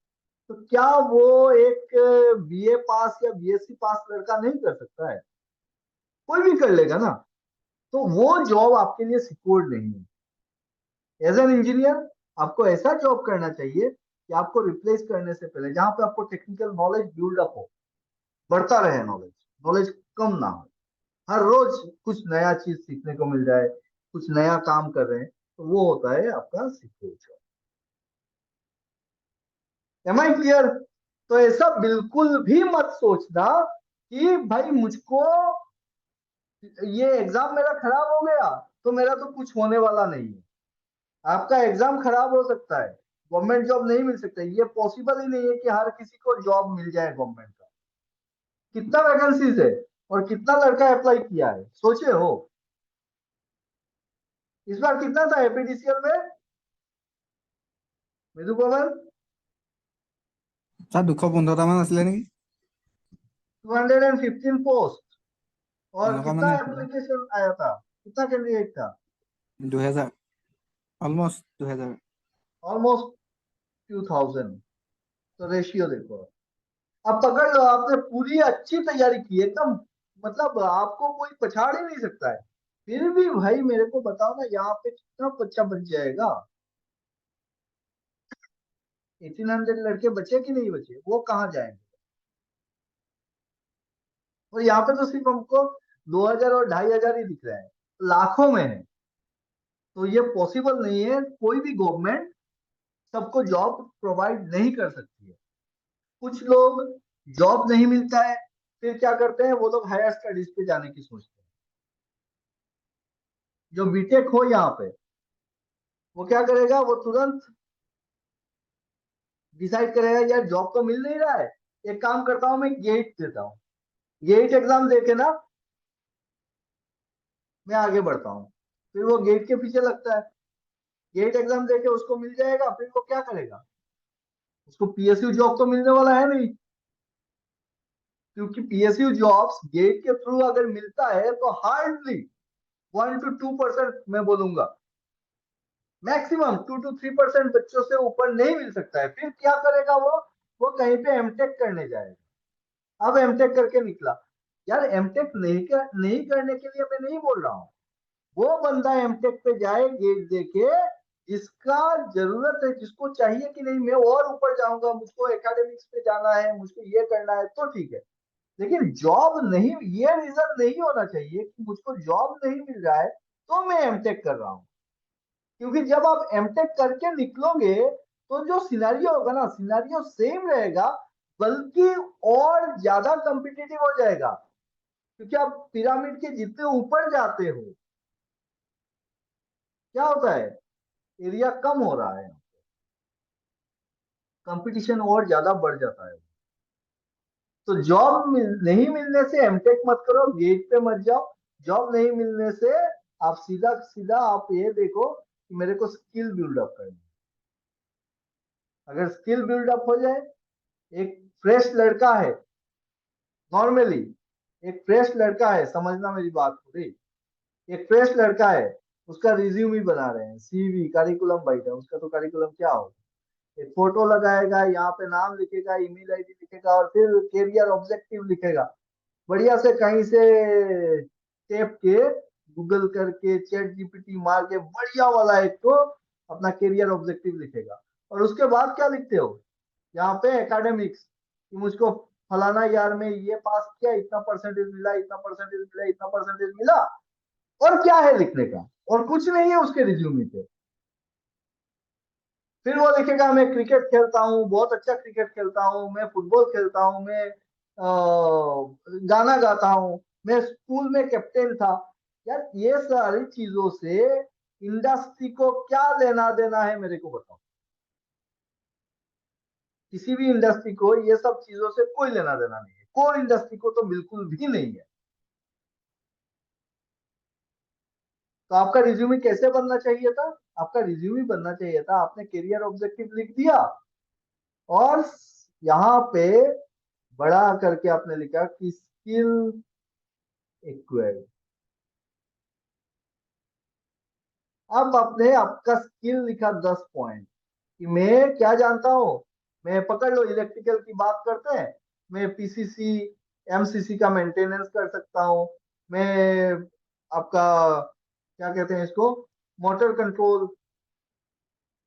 तो क्या वो एक बीए पास या बीएससी पास लड़का नहीं कर सकता है? कोई भी कर लेगा ना। तो वो जॉब आपके लिए सिक्योर नहीं है। एज एन इंजीनियर आपको ऐसा जॉब करना चाहिए कि आपको रिप्लेस करने से पहले जहां पे आपको टेक्निकल नॉलेज बिल्ड अप हो, बढ़ता रहे नॉलेज, नॉलेज कम ना हो, हर रोज कुछ नया चीज सीखने को मिल जाए, कुछ नया काम कर रहे हैं, तो वो होता है आपका secure job. Am I clear? तो ऐसा बिल्कुल भी मत सोचना कि भाई मुझको ये एग्जाम मेरा खराब हो गया तो मेरा तो कुछ होने वाला नहीं है। आपका एग्जाम खराब हो सकता है, गवर्नमेंट जॉब नहीं मिल सकता, ये पॉसिबल ही नहीं है कि हर किसी को जॉब मिल जाए गवर्नमेंट का। कितना वैकेंसीज है और कितना लड़का अप्लाई किया है सोचे हो? इस बार कितना था एपीडीसीएल में मृदु पवन? ছাৰ 215টা মান আছিলে নেকি 215 पोस्ट। और এনেকুৱা कितना মানে আছিলে एप्लीकेशन आया था, कितना कैंडिडेट था? 2000 অলমোस्ट 2000 ऑलमोस्ट 2000। तो रेशियो देखो, अब पकड़ लो आपने पूरी अच्छी तैयारी की एकदम, मतलब आपको कोई पछाड़ ही नहीं सकता है। फिर भी भाई मेरे को बताओ ना यहाँ पे कितना बच्चा बच जाएगा? 1800 लड़के बचे कि नहीं बचे, वो कहाँ जाएंगे? और यहाँ पे तो सिर्फ हमको 2000 और 2500 ही दिख रहा है, लाखों में है। तो ये पॉसिबल नहीं है, कोई भी गवर्नमेंट सबको जॉब प्रोवाइड नहीं कर सकती है। कुछ लोग जॉब नहीं मिलता है, फिर क्या करते हैं वो लोग हायर स्टडीज पे जाने की सोचते हैं। जो बीटेक हो यहाँ पे, वो क्या करेगा, वो तुरंत डिसाइड करेगा यार जॉब तो मिल नहीं रहा है, एक काम करता हूँ मैं गेट देता हूँ, गेट एग्जाम देके ना मैं आगे बढ़ता हूँ। फिर वो गेट के पीछे लगता है, गेट एग्जाम देके उसको मिल जाएगा, फिर वो क्या करेगा, उसको पीएसयू जॉब तो मिलने वाला है नहीं, क्योंकि पीएसयू जॉब्स गेट के थ्रू अगर मिलता है तो हार्डली 1 to 2% मैं बोलूंगा, मैक्सिमम 2 to 3% बच्चों से ऊपर नहीं मिल सकता है। फिर क्या करेगा वो कहीं पे एमटेक करने जाएगा। अब एमटेक करके निकला, यार एमटेक नहीं करने के लिए मैं नहीं बोल रहा हूँ, वो बंदा एमटेक पे जाए गेट देके, जिसका जरूरत है, जिसको चाहिए कि नहीं मैं और ऊपर जाऊंगा, मुझको एकेडमिक्स पे जाना है, मुझको ये करना है, तो ठीक है। लेकिन जॉब नहीं, ये रीजन नहीं होना चाहिए कि मुझको जॉब नहीं मिल रहा है तो मैं एमटेक कर रहा हूँ। क्योंकि जब आप एमटेक करके निकलोगे तो जो सिनेरियो होगा ना, सिनेरियो सेम रहेगा, बल्कि और ज्यादा कॉम्पिटिटिव हो जाएगा। क्योंकि आप पिरामिड के जितने ऊपर जाते हो, क्या होता है, एरिया कम हो रहा है, कंपटीशन और ज्यादा बढ़ जाता है। तो नहीं मिलने से एमटेक मत करो, गेट पे मत जाओ। जॉब नहीं मिलने से आप सीधा सीधा आप ये देखो कि मेरे को स्किल बिल्डअप करनी है। अगर स्किल बिल्डअप हो जाए, एक फ्रेश लड़का है, नॉर्मली एक फ्रेश लड़का है, समझना मेरी बात पूरी, एक फ्रेश लड़का है, उसका रिज्यूम ही बना रहे हैं, सीवी करिकुलम बाइट है उसका, तो करिकुलम क्या होगा, एक फोटो लगाएगा, यहाँ पे नाम लिखेगा, ईमेल आईडी लिखेगा, और फिर कैरियर ऑब्जेक्टिव लिखेगा, बढ़िया से कहीं से टेप के, गूगल करके, चैट जीपीटी मार के बढ़िया वाला एक तो अपना कैरियर ऑब्जेक्टिव लिखेगा। और उसके बाद क्या लिखते हो यहाँ पे, एकेडमिक्स, कि मुझको फलाना यार में ये पास किया, इतना परसेंटेज मिला, इतना परसेंटेज मिला, इतना परसेंटेज मिला। और क्या है लिखने का, और कुछ नहीं है उसके रिज्यूमे पे। फिर वो लिखेगा मैं क्रिकेट खेलता हूँ, बहुत अच्छा क्रिकेट खेलता हूँ, मैं फुटबॉल खेलता हूँ, मैं गाना गाता हूँ, मैं स्कूल में कैप्टन था। यार ये सारी चीजों से इंडस्ट्री को क्या लेना देना है, मेरे को बताओ। किसी भी इंडस्ट्री को ये सब चीजों से कोई लेना देना नहीं है, कोर इंडस्ट्री को तो बिल्कुल भी नहीं है। तो आपका रिज्यूमे कैसे बनना चाहिए था, आपका रिज्यूमे बनना चाहिए था, आपने करियर ऑब्जेक्टिव लिख दिया, और यहाँ पे बड़ा करके आपने लिखा कि स्किल इक्वल। अब आपने आपका स्किल लिखा 10 पॉइंट, कि मैं क्या जानता हूँ, मैं पकड़ लो इलेक्ट्रिकल की बात करते हैं, मैं पीसीसी एमसीसी का मेंटेनेंस कर सकता हूँ, मैं आपका क्या कहते हैं इसको, मोटर कंट्रोल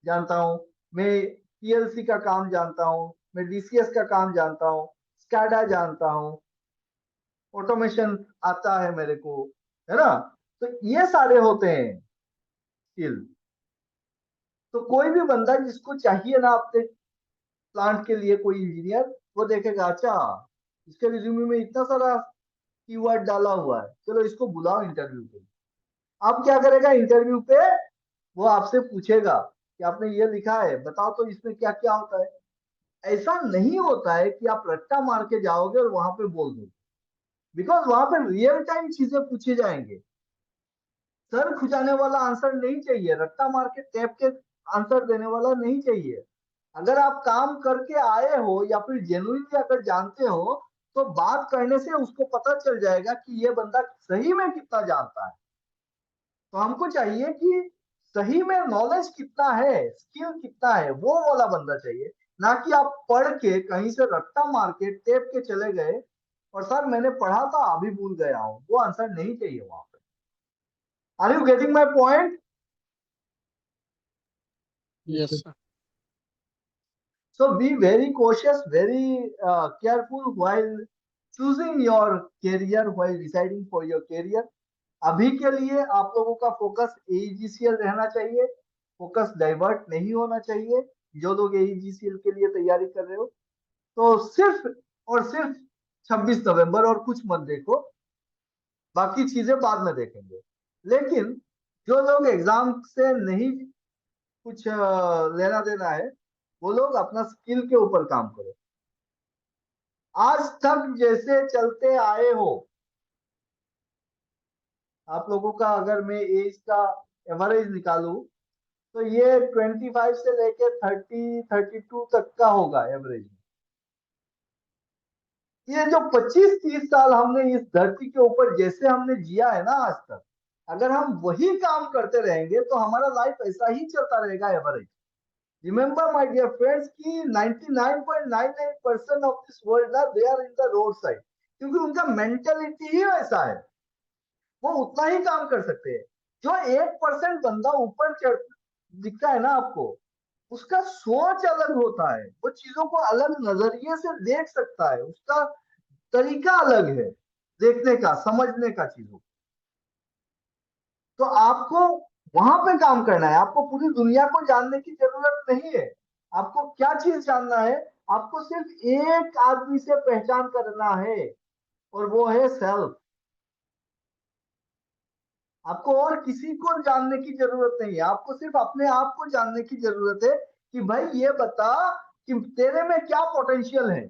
जानता हूँ, मैं पीएलसी का काम जानता हूँ, मैं डीसीएस का काम जानता हूँ, स्काडा जानता हूँ, ऑटोमेशन आता है मेरे को, है ना। तो ये सारे होते हैं स्किल। तो कोई भी बंदा जिसको चाहिए ना अपने प्लांट के लिए कोई इंजीनियर, वो देखेगा अच्छा इसके रिज्यूमे में इतना सारा कीवर्ड डाला हुआ है, चलो इसको बुलाओ इंटरव्यू पे। अब क्या करेगा इंटरव्यू पे, वो आपसे पूछेगा कि आपने ये लिखा है, बताओ तो इसमें क्या क्या होता है। ऐसा नहीं होता है कि आप रट्टा मार के जाओगे और वहां पे बोल दोगे, बिकॉज वहां पे रियल टाइम चीजें पूछे जाएंगे। सर खुजाने वाला आंसर नहीं चाहिए, रट्टा मार के टैप के आंसर देने वाला नहीं चाहिए। अगर आप काम करके आए हो या फिर जेन्युइनली अगर जानते हो, तो बात करने से उसको पता चल जाएगा कि ये बंदा सही में कितना जानता है। तो हमको चाहिए कि सही में नॉलेज कितना है, स्किल कितना है, वो वाला बंदा चाहिए। ना कि आप पढ़ के कहीं से रट्टा मार के टेप के चले गए और सर मैंने पढ़ा था अभी भूल गया हूं, वो आंसर नहीं चाहिए वहां पे। Are you getting my point? Yes, sir. So be very cautious, very careful while choosing your career, while deciding for your career. अभी के लिए आप लोगों का फोकस एईजीसीएल रहना चाहिए, फोकस डाइवर्ट नहीं होना चाहिए। जो लोग एईजीसीएल के लिए तैयारी कर रहे हो तो सिर्फ और सिर्फ 26 नवंबर और कुछ मत देखो, बाकी चीजें बाद में देखेंगे। लेकिन जो लोग एग्जाम से नहीं कुछ लेना देना है, वो लोग अपना स्किल के ऊपर काम करो। आज तक जैसे चलते आए हो, आप लोगों का अगर मैं एज का एवरेज निकालूं तो ये 25 से लेके 30-32 तक का होगा एवरेज। ये जो 25-30 साल हमने इस धरती के ऊपर जैसे हमने जिया है ना आज तक, अगर हम वही काम करते रहेंगे तो हमारा लाइफ ऐसा ही चलता रहेगा average. Remember my dear friends कि 99.98% ऑफ दिस वर्ल्ड ना they are in the road side, क्योंकि उनका मेंटेलिटी ही ऐसा है, वो उतना ही काम कर सकते हैं। जो 1% बंदा ऊपर चढ़ दिखता है ना आपको, उसका सोच अलग होता है, वो चीजों को अलग नजरिए से देख सकता है, उसका तरीका अलग है देखने का, समझने का चीजों। तो आपको वहां पे काम करना है, आपको पूरी दुनिया को जानने की जरूरत नहीं है। आपको क्या चीज जानना है? आपको सिर्फ एक आदमी से पहचान करना है, और वो है सेल्फ। आपको और किसी को जानने की जरूरत नहीं है, आपको सिर्फ अपने आप को जानने की जरूरत है कि भाई ये बता कि तेरे में क्या पोटेंशियल है।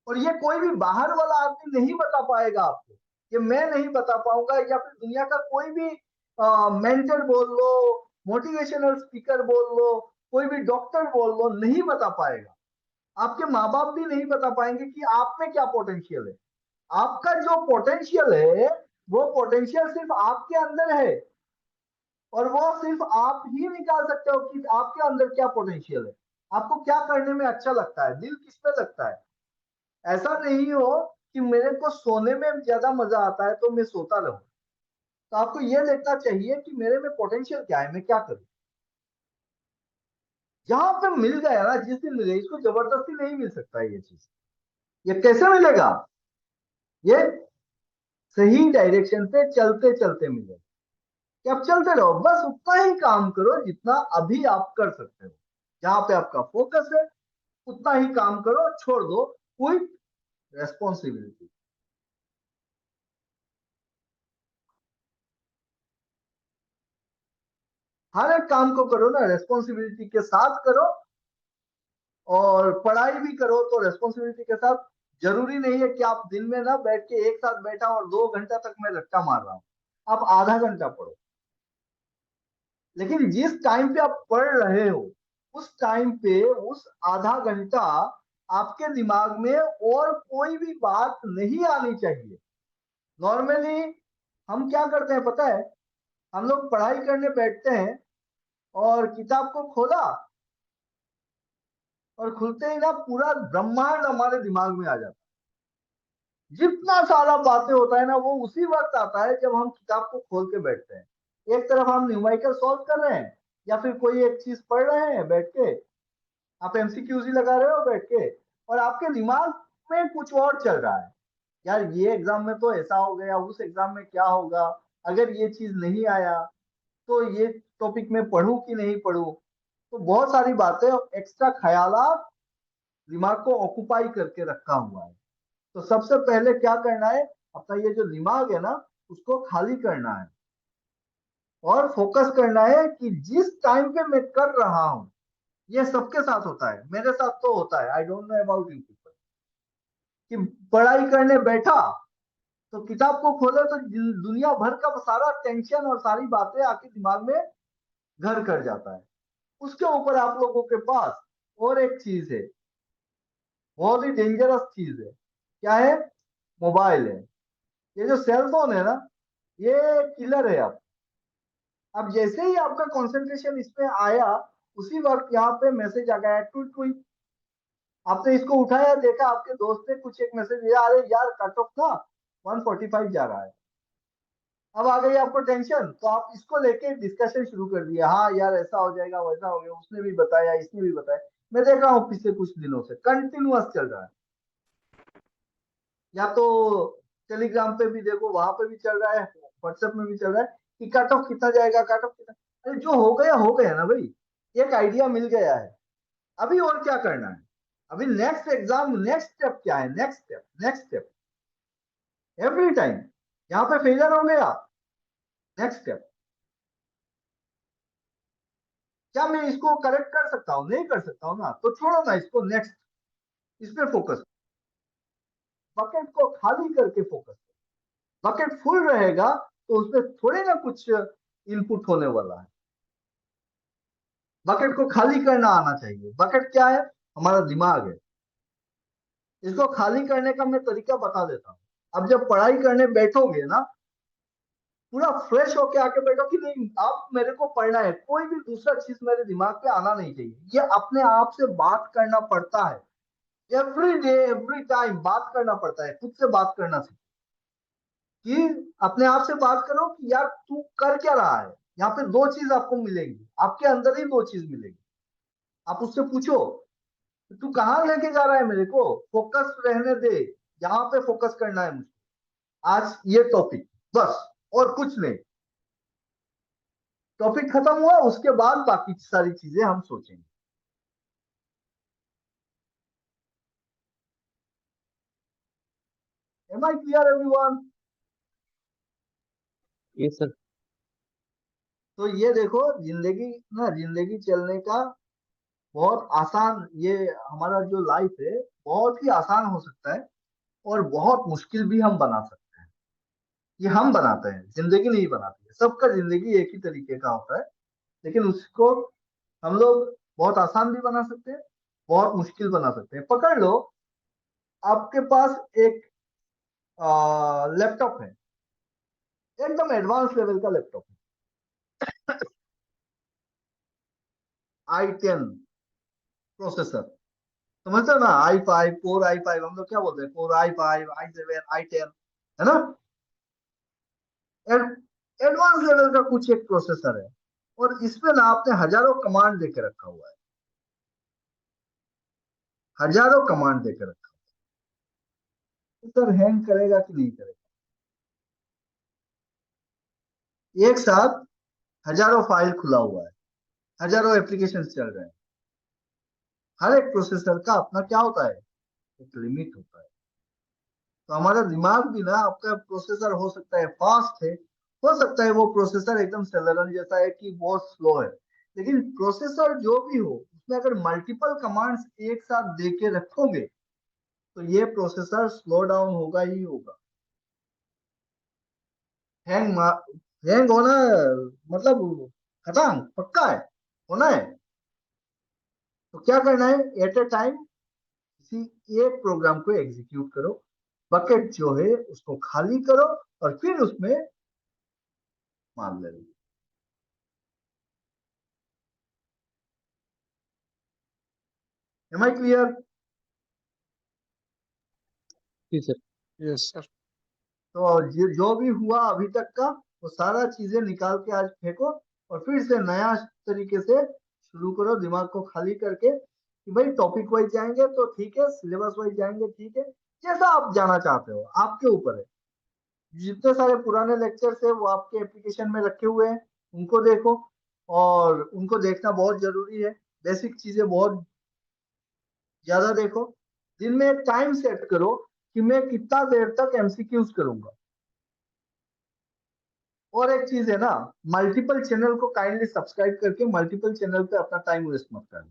और ये कोई भी बाहर वाला आदमी नहीं बता पाएगा आपको, ये मैं नहीं बता पाऊंगा, या फिर दुनिया का कोई भी मेंटर बोल लो, मोटिवेशनल स्पीकर बोल लो, कोई भी डॉक्टर बोल लो, नहीं बता पाएगा। आपके माँ बाप भी नहीं बता पाएंगे कि आप में क्या पोटेंशियल है। आपका जो पोटेंशियल है, वो पोटेंशियल सिर्फ आपके अंदर है, और वो सिर्फ आप ही निकाल सकते हो कि आपके अंदर क्या पोटेंशियल है, आपको क्या करने में अच्छा लगता है, दिल किस पे लगता है। ऐसा नहीं हो कि मेरे को सोने में ज्यादा मजा आता है तो मैं सोता रहूं। तो आपको ये देखना चाहिए कि मेरे में पोटेंशियल क्या है, मैं क्या करूं। जहां पे मिल गया ना, जिस दिन मिले, इसको जबरदस्ती नहीं मिल सकता ये चीज। ये कैसे मिलेगा? ये सही डायरेक्शन पे चलते चलते मिलेगा। कि आप चलते रहो, बस उतना ही काम करो जितना अभी आप कर सकते हो। जहां पे आपका फोकस है उतना ही काम करो, छोड़ दो कोई रेस्पॉन्सिबिलिटी। हर एक काम को करो ना रेस्पॉन्सिबिलिटी के साथ करो, और पढ़ाई भी करो तो रेस्पॉन्सिबिलिटी के साथ। जरूरी नहीं है कि आप दिन में ना बैठ के एक साथ बैठा और 2 घंटा तक मैं रट्टा मार रहा हूं, आप आधा घंटा पढ़ो। लेकिन जिस टाइम पे आप पढ़ रहे हो, उस टाइम पे उस आधा घंटा आपके दिमाग में और कोई भी बात नहीं आनी चाहिए। नॉर्मली हम क्या करते हैं पता है? हम लोग पढ़ाई करने बैठते हैं और किताब को खोला, और खुलते ही ना पूरा ब्रह्मांड हमारे दिमाग में आ जाता है। जितना सारा बातें होता है ना, वो उसी वक्त आता है जब हम किताब को खोल के बैठते हैं। एक तरफ हम न्यूमेरिकल सॉल्व कर रहे हैं, या फिर कोई एक चीज पढ़ रहे हैं बैठ के, आप एमसीक्यूज ही लगा रहे हो बैठ के, और आपके दिमाग में कुछ और चल रहा है। यार ये एग्जाम में तो ऐसा हो गया, उस एग्जाम में क्या होगा, अगर ये चीज नहीं आया तो ये टॉपिक में पढूं कि नहीं पढूं। तो बहुत सारी बातें, एक्स्ट्रा ख्यालात दिमाग को ऑक्युपाई करके रखा हुआ है। तो सबसे पहले क्या करना है? अपना ये जो दिमाग है ना, उसको खाली करना है, और फोकस करना है कि जिस टाइम पे मैं कर रहा हूं, ये सबके साथ होता है, मेरे साथ तो होता है, I don't know about you people, कि पढ़ाई करने बैठा तो किताब को खोले तो दुनिया भर का सारा टेंशन और सारी बातें आके दिमाग में घर कर जाता है। उसके ऊपर आप लोगों के पास और एक चीज है, बहुत ही डेंजरस चीज है। क्या है? मोबाइल है। ये जो सेल फोन है ना, ये किलर है। अब जैसे ही आपका कंसंट्रेशन इसमें आया, उसी वक्त यहाँ पे मैसेज आ गया, ट्वीट ट्वीट। आपने इसको उठाया, देखा आपके दोस्त ने कुछ एक मैसेज दिया, अरे यार कट ऑफ था 145 जा रहा है। अब आ गई आपको टेंशन, तो आप इसको लेके डिस्कशन शुरू कर दिया, हाँ यार ऐसा हो जाएगा, वैसा हो गया, उसने भी बताया, इसने भी बताया। मैं देख रहा हूँ पिछले कुछ दिनों से कंटिन्यूअस चल रहा है। या तो टेलीग्राम पे भी देखो, वहां पे भी चल रहा है, व्हाट्सएप में भी चल रहा है कि कट ऑफ कितना जाएगा, कट ऑफ कितना। अरे जो हो गया ना भाई, एक आइडिया मिल गया है, अभी और क्या करना है? अभी नेक्स्ट एग्जाम, नेक्स्ट स्टेप क्या है? Next step every time. यहाँ पे फेलियर हो गया, नेक्स्ट स्टेप। क्या मैं इसको करेक्ट कर सकता हूँ? नहीं कर सकता हूँ ना, तो छोड़ो ना इसको, नेक्स्ट इस पे फोकस। बकेट को खाली करके फोकस। बकेट फुल रहेगा तो उसमें थोड़े ना कुछ इनपुट होने वाला है। बकेट को खाली करना आना चाहिए। बकेट क्या है? हमारा दिमाग है। इसको खाली करने का मैं तरीका बता देता हूँ। अब जब पढ़ाई करने बैठोगे ना, पूरा फ्रेश होके आके बैठो कि नहीं अब मेरे को पढ़ना है, कोई भी दूसरा चीज मेरे दिमाग पे आना नहीं चाहिए। ये अपने आप से बात करना पड़ता है, एवरी डे एवरी टाइम बात करना पड़ता है। खुद से बात करना सीखो, कि अपने आप से बात करो कि यार तू कर क्या रहा है। यहाँ पे दो चीज आपको मिलेंगी, आपके अंदर ही दो चीज मिलेगी। आप उससे पूछो तू कहाँ लेके जा रहा है मेरे को, फोकस रहने दे, यहाँ पे फोकस करना है मुझे, आज ये टॉपिक, बस और कुछ नहीं। टॉपिक खत्म हुआ, उसके बाद बाकी सारी चीजें हम सोचेंगे। Am I clear everyone? Yes sir. तो ये देखो, जिंदगी ना, जिंदगी चलने का बहुत आसान, ये हमारा जो लाइफ है बहुत ही आसान हो सकता है, और बहुत मुश्किल भी हम बना सकते हैं। ये हम बनाते हैं, जिंदगी नहीं बनाती है। सबका जिंदगी एक ही तरीके का होता है, लेकिन उसको हम लोग बहुत आसान भी बना सकते हैं, बहुत मुश्किल बना सकते हैं। पकड़ लो, आपके पास एक लैपटॉप है, एकदम एडवांस लेवल का लैपटॉप है, i10 प्रोसेसर, समझते हो ना? i5, कोर i5, हम लोग क्या बोलते हैं, कोर i5, i7, i10, है ना? एडवांस लेवल का कुछ एक प्रोसेसर है, और इसमें ना आपने हजारों कमांड देके रखा हुआ है, हजारों कमांड देके रखा है। सर हैंग करेगा कि नहीं करेगा? एक साथ हजारों फाइल खुला हुआ है, हजारों एप्लीकेशन चल रहे हैं। हर एक प्रोसेसर का अपना क्या होता है, एक लिमिट होता है। तो हमारा दिमाग भी ना, आपका प्रोसेसर हो सकता है फास्ट है, हो सकता है वो प्रोसेसर एकदम सेलेरन जैसा है कि बहुत स्लो है, लेकिन प्रोसेसर जो भी हो, उसमें अगर मल्टीपल कमांड्स एक साथ दे के रखोगे तो ये प्रोसेसर स्लो डाउन होगा ही होगा। हैंग हैंग होना मतलब खत्म, पक्का है, होना है। तो क्या करना है, एट ए टाइम किसी एक प्रोग्राम को एग्जीक्यूट करो, बकेट जो है उसको खाली करो, और फिर उसमें मान ले। Am I clear? जी सर। Yes, sir. तो जो भी हुआ अभी तक का, वो सारा चीजें निकाल के आज फेंको, और फिर से नया तरीके से शुरू करो, दिमाग को खाली करके कि भाई टॉपिक वाइज जाएंगे तो ठीक है, सिलेबस वाइज जाएंगे ठीक है, जैसा आप जाना चाहते हो आपके ऊपर है। जितने सारे पुराने लेक्चर्स है वो आपके एप्लीकेशन में रखे हुए हैं, उनको देखो, और उनको देखना बहुत जरूरी है। बेसिक चीजें बहुत ज्यादा देखो। दिन में एक टाइम सेट करो कि मैं कितना देर तक एमसीक्यूज करूंगा। और एक चीज है ना, मल्टीपल चैनल को काइंडली सब्सक्राइब करके मल्टीपल चैनल पे अपना टाइम वेस्ट मत करना।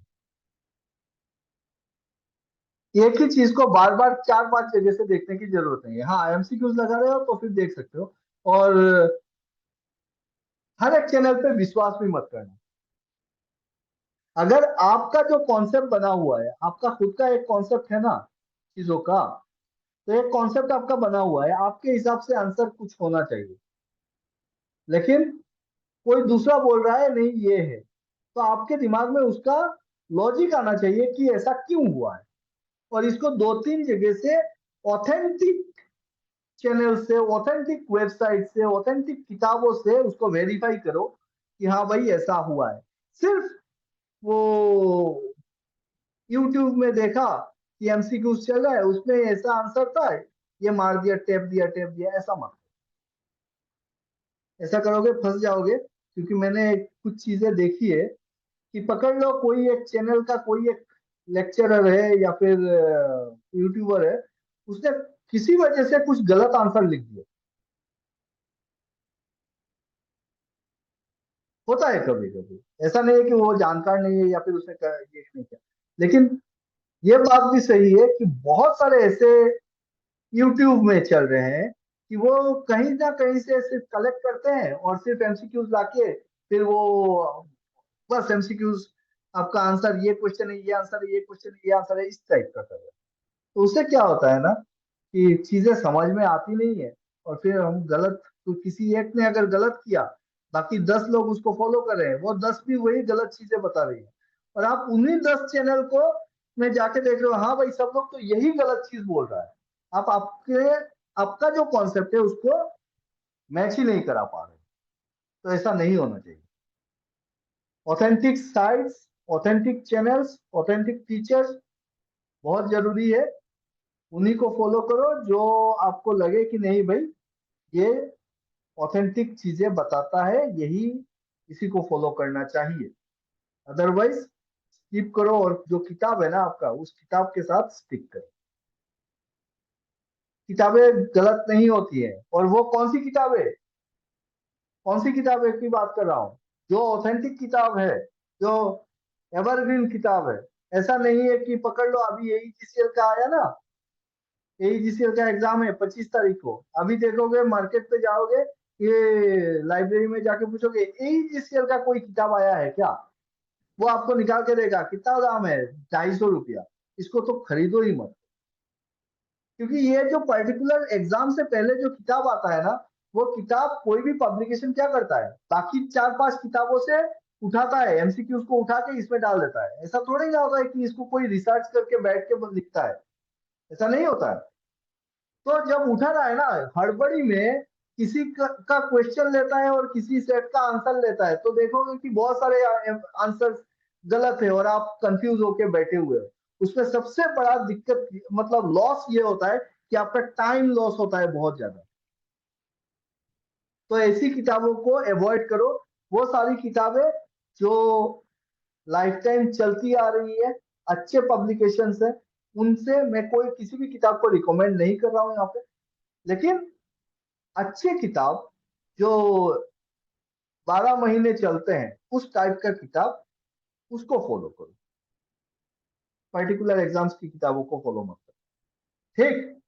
एक ही चीज को बार बार 4-5 जगह से देखने की जरूरत नहीं है। हाँ, एमसीक्यूज लगा रहे हो तो फिर देख सकते हो, और हर एक चैनल पे विश्वास भी मत करना। अगर आपका जो कॉन्सेप्ट बना हुआ है, आपका खुद का एक कॉन्सेप्ट है ना चीजों का, तो एक कॉन्सेप्ट आपका बना हुआ है, आपके हिसाब से आंसर कुछ होना चाहिए, लेकिन कोई दूसरा बोल रहा है नहीं ये है, तो आपके दिमाग में उसका लॉजिक आना चाहिए कि ऐसा क्यों हुआ है। और इसको 2-3 जगह से, ऑथेंटिक चैनल से, ऑथेंटिक वेबसाइट से, ऑथेंटिक किताबों से उसको वेरीफाई करो कि हाँ भाई ऐसा हुआ है। सिर्फ वो यूट्यूब में देखा कि एमसीक्यू चल रहा है, उसमें ऐसा आंसर था, ये मार दिया, टेप दिया, ऐसा मत। ऐसा करोगे फंस जाओगे, क्योंकि मैंने कुछ चीजें देखी है कि पकड़ लो कोई एक चैनल का कोई एक लेक्चरर है या फिर यूट्यूबर है, उसने किसी वजह से कुछ गलत आंसर लिख दिया। होता है कभी कभी, ऐसा नहीं है कि वो जानकार नहीं है या फिर उसने ये नहीं किया। लेकिन ये बात भी सही है कि बहुत सारे ऐसे यूट्यूब में चल रहे हैं कि वो कहीं ना कहीं से सिर्फ कलेक्ट करते हैं और सिर्फ एमसीक्यूज लाके फिर वो बस एमसीक्यूज, आपका आंसर ये क्वेश्चन है, ये आंसर है, ये क्वेश्चन है, ये आंसर है, इस टाइप का कर रहे हैं। तो उससे क्या होता है ना कि चीजें समझ में आती नहीं है, और फिर हम गलत, तो किसी एक ने अगर गलत किया, बाकी 10 लोग उसको फॉलो कर रहे हैं, वो 10 भी वही गलत चीजें बता रही है, और आप उन्हीं 10 चैनल को में जाके देख रहे हो, हाँ भाई सब लोग तो यही गलत चीज बोल रहा है। आप आपका जो कॉन्सेप्ट है उसको मैच ही नहीं करा पा रहे। तो ऐसा नहीं होना चाहिए। Authentic sites, authentic channels, authentic teachers बहुत जरूरी है। उन्हीं को फॉलो करो जो आपको लगे कि नहीं भाई ये ऑथेंटिक चीजें बताता है, यही इसी को फॉलो करना चाहिए। अदरवाइज स्किप करो, और जो किताब है ना आपका, उस किताब के साथ स्टिक करो। किताबें गलत नहीं होती है, और वो कौन सी किताब है, कौन सी किताब है की बात कर रहा हूँ, जो ऑथेंटिक किताब है, जो एवरग्रीन किताब है। ऐसा नहीं है कि पकड़ लो अभी एईजीसीएल का आया ना, एईजीसीएल का एग्जाम है 25 तारीख को, अभी देखोगे मार्केट पे जाओगे, ये लाइब्रेरी में जाके पूछोगे एईजीसीएल का कोई किताब आया है क्या, वो आपको निकाल के देगा, कितना दाम है, 250 रुपया, इसको तो खरीदो ही मत। क्योंकि ये जो पर्टिकुलर एग्जाम से पहले जो किताब आता है ना, वो किताब कोई भी पब्लिकेशन क्या करता है, बाकी 4-5 किताबों से उठाता है, एमसीक्यूज को उठा के इसमें डाल देता है। ऐसा थोड़ी ना होता है कि इसको कोई रिसर्च करके बैठ के लिखता है, ऐसा नहीं होता है। तो जब उठा रहा है ना हड़बड़ी में, किसी का क्वेश्चन लेता है और किसी सेट का आंसर लेता है, तो देखोगे कि बहुत सारे आंसर गलत है और आप कंफ्यूज होके बैठे हुए हो। उसमें सबसे बड़ा दिक्कत मतलब लॉस ये होता है कि आपका टाइम लॉस होता है बहुत ज्यादा। तो ऐसी किताबों को अवॉइड करो। वो सारी किताबें जो लाइफ टाइम चलती आ रही है, अच्छे पब्लिकेशन है, उनसे मैं कोई किसी भी किताब को रिकमेंड नहीं कर रहा हूँ यहाँ पे। लेकिन अच्छी किताब जो 12 महीने चलते हैं, उस टाइप का किताब, उसको फॉलो करो। पर्टिकुलर एग्जाम्स की किताबों को फॉलो मत करो। ठीक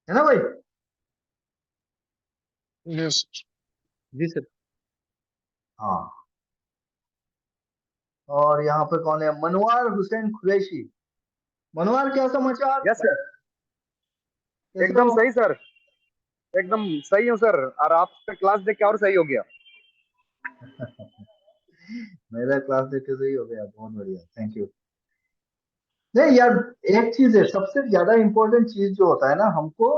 है ना भाई? Yes. जी सर। हाँ। और यहाँ पे कौन है, मनवार हुसैन कुरैशी। मनवार, क्या समाचार, यस सर। कैसे एकदम हो? सही सर। एकदम सही हूँ सर। और आपका क्लास देख के और सही हो गया। मेरा क्लास देख के सही हो गया, बहुत बढ़िया, थैंक यू। नहीं यार, एक चीज है, सबसे ज्यादा इंपॉर्टेंट चीज जो होता है ना हमको,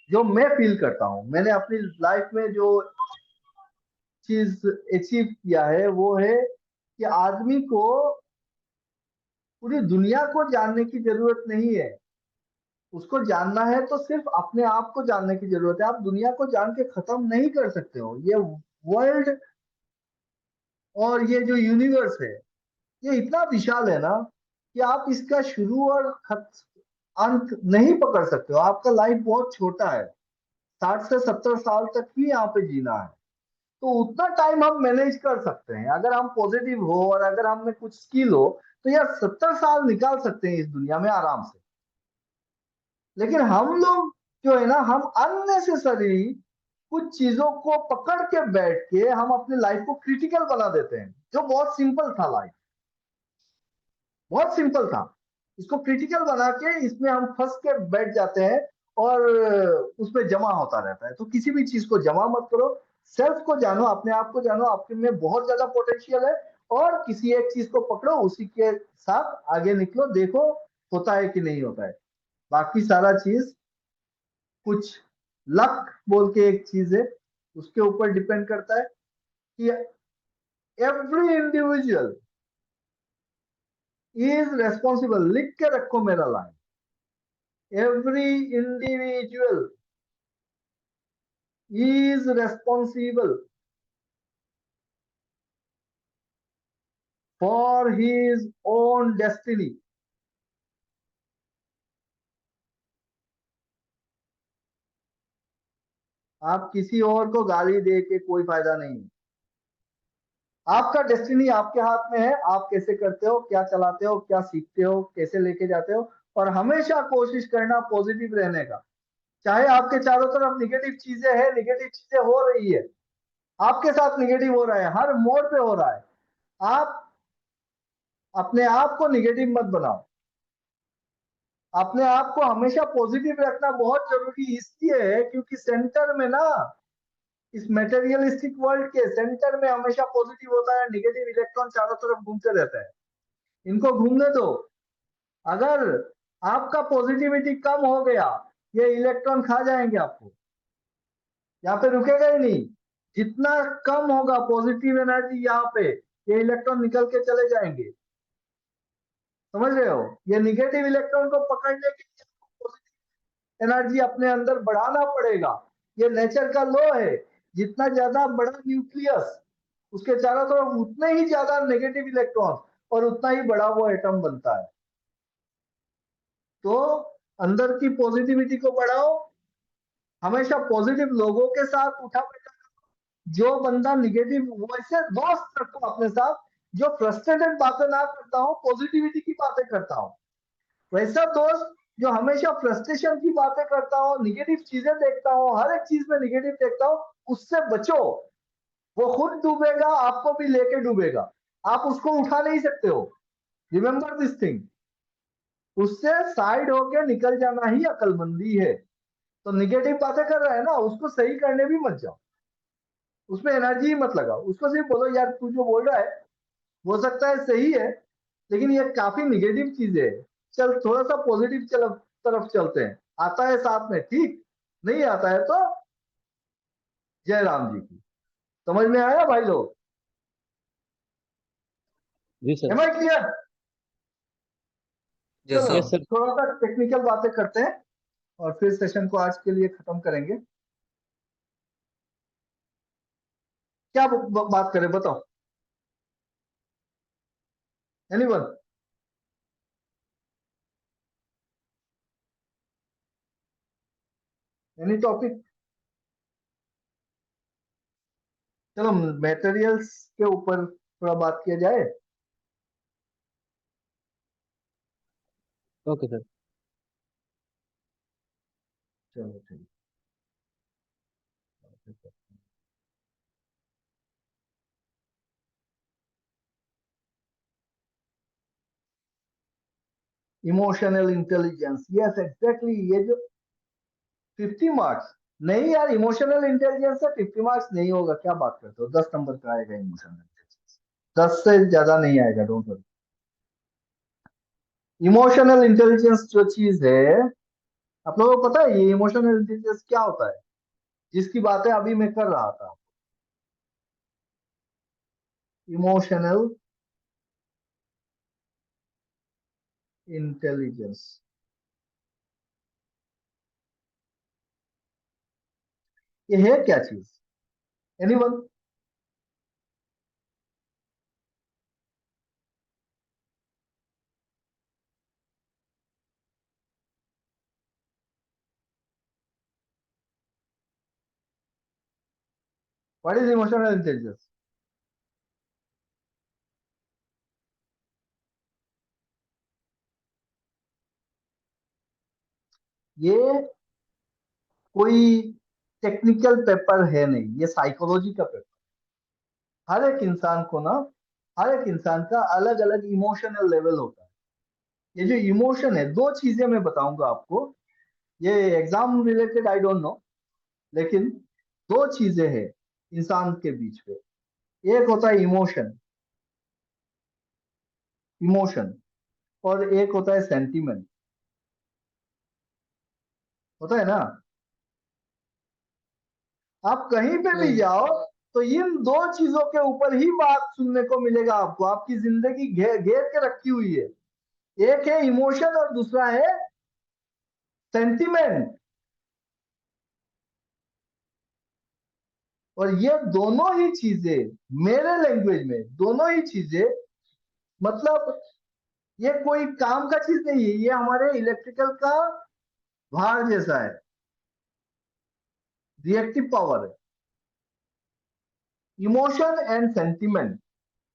जो मैं फील करता हूँ, मैंने अपनी लाइफ में जो चीज अचीव किया है, वो है कि आदमी को पूरी दुनिया को जानने की जरूरत नहीं है। उसको जानना है तो सिर्फ अपने आप को जानने की जरूरत है। आप दुनिया को जान के खत्म नहीं कर सकते हो। ये वर्ल्ड और ये जो यूनिवर्स है, ये इतना विशाल है ना कि आप इसका शुरू और अंत नहीं पकड़ सकते हो। आपका लाइफ बहुत छोटा है, 60 से 70 साल तक ही यहाँ पे जीना है। तो उतना टाइम हम मैनेज कर सकते हैं, अगर हम पॉजिटिव हो और अगर हम में कुछ स्किल हो, तो यार 70 साल निकाल सकते हैं इस दुनिया में आराम से। लेकिन हम लोग जो है ना, हम अननेसेसरी कुछ चीजों को पकड़ के बैठ के हम अपनी लाइफ को क्रिटिकल बना देते हैं। जो बहुत सिंपल था, लाइफ बहुत सिंपल था, इसको क्रिटिकल बना के इसमें हम फंस के बैठ जाते हैं, और उसमें जमा होता रहता है। तो किसी भी चीज को जमा मत करो, सेल्फ को जानो, अपने आप को जानो, आपके में बहुत ज्यादा पोटेंशियल है, और किसी एक चीज को पकड़ो, उसी के साथ आगे निकलो, देखो होता है कि नहीं होता है। बाकी सारा चीज कुछ लक बोल के एक चीज है, उसके ऊपर डिपेंड करता है कि एवरी इंडिविजुअल इज रेस्पॉन्सिबल। लिख के रखो मेरा line, every individual is responsible for his own destiny. आप किसी और को गाली दे के कोई फायदा नहीं है। आपका डेस्टिनी आपके हाथ में है। आप कैसे करते हो, क्या चलाते हो, क्या सीखते हो, कैसे लेके जाते हो, और हमेशा कोशिश करना पॉजिटिव रहने का। चाहे आपके चारों तरफ निगेटिव चीजें हैं, निगेटिव चीजें हो रही है, आपके साथ निगेटिव हो रहा है, हर मोड़ पे हो रहा है, आप अपने आप को निगेटिव मत बनाओ। अपने आप को हमेशा पॉजिटिव रखना बहुत जरूरी इसलिए है क्योंकि सेंटर में ना, इस मेटेरियलिस्टिक वर्ल्ड के सेंटर में हमेशा पॉजिटिव होता है, निगेटिव इलेक्ट्रॉन चारों तरफ घूमते रहता है। इनको घूमने दो। अगर आपका पॉजिटिविटी कम हो गया, ये इलेक्ट्रॉन खा जाएंगे आपको, यहाँ पे रुकेगा ही नहीं। जितना कम होगा पॉजिटिव एनर्जी यहाँ पे, ये इलेक्ट्रॉन निकल के चले जाएंगे। समझ रहे हो? ये निगेटिव इलेक्ट्रॉन को पकड़ने के लिए पॉजिटिव एनर्जी अपने अंदर बढ़ाना पड़ेगा। ये नेचर का लॉ है। जितना ज्यादा बड़ा न्यूक्लियस, उसके चारों तरफ उतने ही ज्यादा नेगेटिव इलेक्ट्रॉन और उतना ही बड़ा वो एटम बनता है। तो अंदर की पॉजिटिविटी को बढ़ाओ, हमेशा पॉजिटिव लोगों के साथ उठा बैठा। जो बंदा निगेटिव, वैसे दोस्त रखो अपने साथ जो फ्रस्ट्रेटेड बातें ना करता हो, पॉजिटिविटी की बातें करता हो। वैसा दोस्त जो हमेशा फ्रस्ट्रेशन की बातें करता हो, निगेटिव चीजें देखता हो, हर एक चीज में निगेटिव देखता हो, उससे बचो। वो खुद डूबेगा, आपको भी लेके डूबेगा। आप उसको उठा नहीं सकते हो। Remember this thing. उससे साइड होके निकल जाना ही अक्लमंदी है। तो निगेटिव बातें कर रहा है ना, उसको सही करने भी मत जाओ, उसमें एनर्जी ही मत लगाओ। उसको सिर्फ बोलो यार तू जो बोल रहा है हो सकता है सही है, लेकिन ये काफी निगेटिव चीज है, चल थोड़ा सा पॉजिटिव तरफ चलते हैं। आता है साथ में ठीक, नहीं आता है तो जय राम जी की। समझ में आया भाई लोग? जी sir. Am I clear? Yes, चलो यस सर। थोड़ा सा टेक्निकल बातें करते हैं और फिर सेशन को आज के लिए खत्म करेंगे। क्या बात करें बताओ? एनीवन? Any topic? चलो मेटेरियल्स के ऊपर थोड़ा बात किया जाए। Okay sir. चलो ठीक। Emotional intelligence, yes exactly. ये जो 50 मार्क्स नहीं यार, इमोशनल इंटेलिजेंस से 50 मार्क्स नहीं होगा। क्या बात करते हो? 10 नंबर का आएगा इमोशनल इंटेलिजेंस, 10 से ज्यादा नहीं आएगा। Don't worry. इमोशनल इंटेलिजेंस जो चीज है, आप लोगों को पता है ये इमोशनल इंटेलिजेंस क्या होता है, जिसकी बातें अभी मैं कर रहा था? इमोशनल इंटेलिजेंस ये है क्या चीज? Anyone? What is emotional intelligence? ये कोई टेक्निकल पेपर है नहीं, ये साइकोलॉजी का पेपर। हर एक इंसान को ना, हर एक इंसान का अलग अलग इमोशनल लेवल होता है। ये जो इमोशन है, दो चीजें मैं बताऊंगा आपको। ये exam related I don't know, लेकिन दो चीजें हैं इंसान के बीच में। एक होता है इमोशन, इमोशन, और एक होता है सेंटीमेंट। होता है ना? आप कहीं पे भी जाओ तो इन दो चीजों के ऊपर ही बात सुनने को मिलेगा आपको। आपकी जिंदगी घेर के रखी हुई है। एक है इमोशन और दूसरा है सेंटीमेंट। और ये दोनों ही चीजें मेरे लैंग्वेज में, दोनों ही चीजें मतलब ये कोई काम का चीज नहीं है, ये हमारे इलेक्ट्रिकल का भार जैसा है, रिएक्टिव पावर है। इमोशन एंड सेंटिमेंट,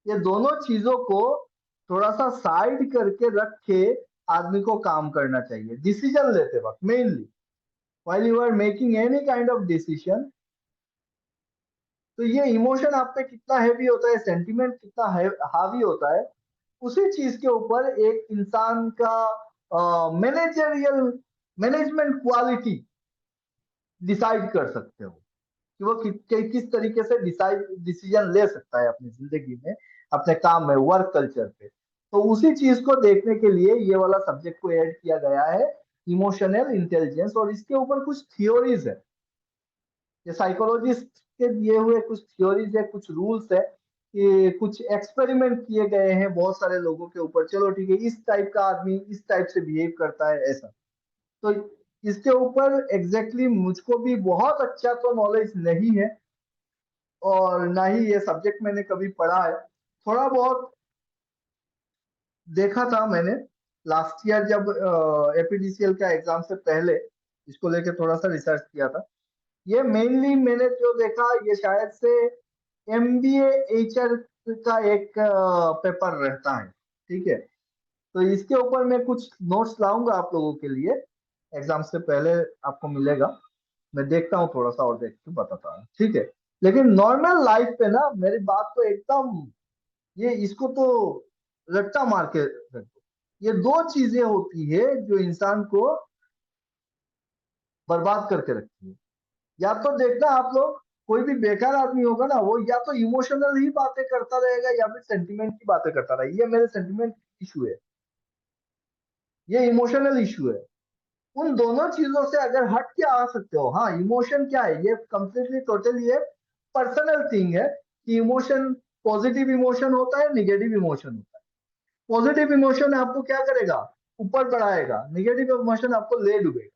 ये दोनों चीजों को थोड़ा सा साइड करके रख के आदमी को काम करना चाहिए डिसीजन लेते वक्त। Mainly while you are making any kind of decision, तो ये इमोशन आप पे कितना हैवी होता है, सेंटिमेंट कितना हावी होता है, उसी चीज के ऊपर एक इंसान का मैनेजरियल मैनेजमेंट क्वालिटी डिसाइड कर सकते हो कि वो किस तरीके से डिसीजन ले सकता है अपनी जिंदगी में, अपने काम में, वर्क कल्चर पे। तो उसी चीज को देखने के लिए ये वाला सब्जेक्ट को ऐड किया गया है, इमोशनल इंटेलिजेंस। और इसके ऊपर कुछ थियोरीज है, ये साइकोलॉजिस्ट के दिए हुए कुछ थियोरीज है, कुछ रूल्स है, कि कुछ एक्सपेरिमेंट किए गए हैं बहुत सारे लोगों के ऊपर। चलो ठीक है, इस टाइप का आदमी इस टाइप से बिहेव करता है ऐसा। तो इसके ऊपर एग्जैक्टली मुझको भी बहुत अच्छा तो नॉलेज नहीं है, और ना ही ये सब्जेक्ट मैंने कभी पढ़ा है। थोड़ा बहुत देखा था मैंने लास्ट ईयर जब एपीडीसीएल का एग्जाम से पहले इसको लेके थोड़ा सा रिसर्च किया था। ये मेनली मैंने जो देखा, ये शायद से एमबीए एचआर का एक पेपर रहता है, ठीक है। तो इसके ऊपर मैं कुछ नोट्स लाऊंगा आप लोगों के लिए, एग्जाम से पहले आपको मिलेगा। मैं देखता हूँ थोड़ा सा और देख के बताता हूँ, ठीक है। लेकिन नॉर्मल लाइफ पे ना मेरी बात तो एकदम, ये इसको तो रट्टा मार के रख दो। ये दो चीजें होती है जो इंसान को बर्बाद करके रखती है। या तो देखना आप लोग, कोई भी बेकार आदमी होगा ना, वो या तो इमोशनल ही बातें करता रहेगा या फिर सेंटिमेंट की बातें करता रहेगा। ये मेरे सेंटिमेंट इशू है, ये इमोशनल इशू है। उन दोनों चीजों से अगर हट के आ सकते हो, हाँ इमोशन क्या है, ये कंप्लीटली टोटली ये पर्सनल थिंग है कि इमोशन, पॉजिटिव इमोशन होता है, निगेटिव इमोशन होता है। पॉजिटिव इमोशन आपको क्या करेगा, ऊपर बढ़ाएगा, निगेटिव इमोशन आपको ले डूबेगा।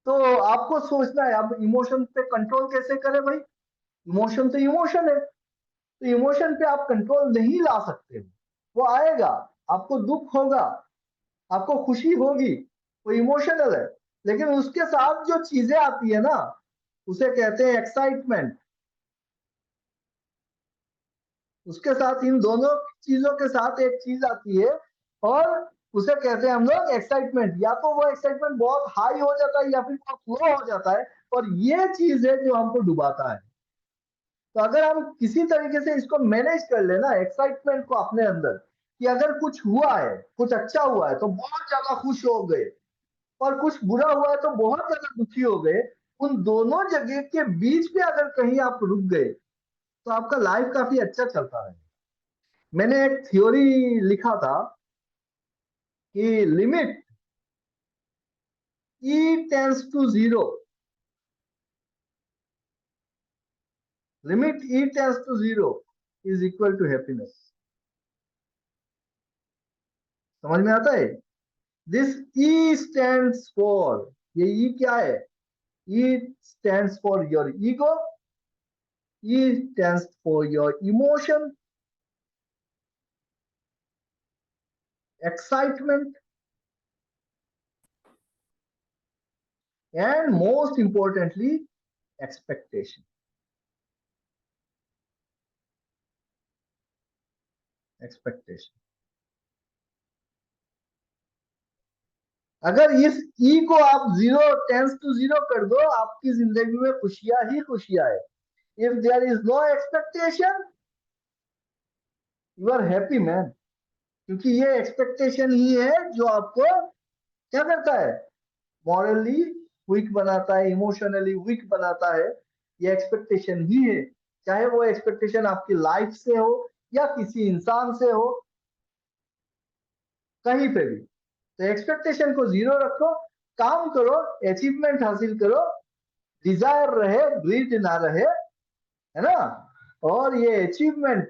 तो आपको सोचना है अब इमोशन पे कंट्रोल कैसे करें भाई। इमोशन तो इमोशन है, तो इमोशन पे आप कंट्रोल नहीं ला सकते हो। वो आएगा, आपको दुख होगा, आपको खुशी होगी, वो इमोशनल है। लेकिन उसके साथ जो चीजें आती है ना, उसे कहते हैं एक्साइटमेंट। उसके साथ, इन दोनों चीजों के साथ एक चीज आती है, और उसे कहते हैं हम लोग एक्साइटमेंट। या तो वो एक्साइटमेंट बहुत हाई हो जाता है या फिर बहुत लो हो जाता है, और ये चीज है जो हमको डुबाता है। तो अगर हम किसी तरीके से इसको मैनेज कर लेना, एक्साइटमेंट को अपने अंदर, कि अगर कुछ हुआ है, कुछ अच्छा हुआ है तो बहुत ज्यादा खुश हो गए, और कुछ बुरा हुआ है तो बहुत ज्यादा दुखी हो गए, उन दोनों जगह के बीच में अगर कहीं आप रुक गए तो आपका लाइफ काफी अच्छा चलता है। मैंने एक थ्योरी लिखा था कि limit E tends to zero, limit E tends to zero is equal to happiness. समझ में आता है? दिस ई स्टैंड्स फॉर, ये ई क्या है, ई stands for your ego, E stands for your emotion, excitement, and most importantly expectation। Expectation, अगर इस ई को आप जीरो टेंस टू जीरो कर दो, आपकी जिंदगी में खुशियां ही खुशियां है। If there is no expectation, you are happy man. क्योंकि ये एक्सपेक्टेशन ही है जो आपको क्या करता है, मॉरली वीक बनाता है, इमोशनली वीक बनाता है। ये एक्सपेक्टेशन ही है, चाहे वो एक्सपेक्टेशन आपकी लाइफ से हो या किसी इंसान से हो, कहीं पे भी। तो एक्सपेक्टेशन को जीरो रखो, काम करो, अचीवमेंट हासिल करो, डिजायर रहे, ग्रीड ना रहे, है ना। और ये अचीवमेंट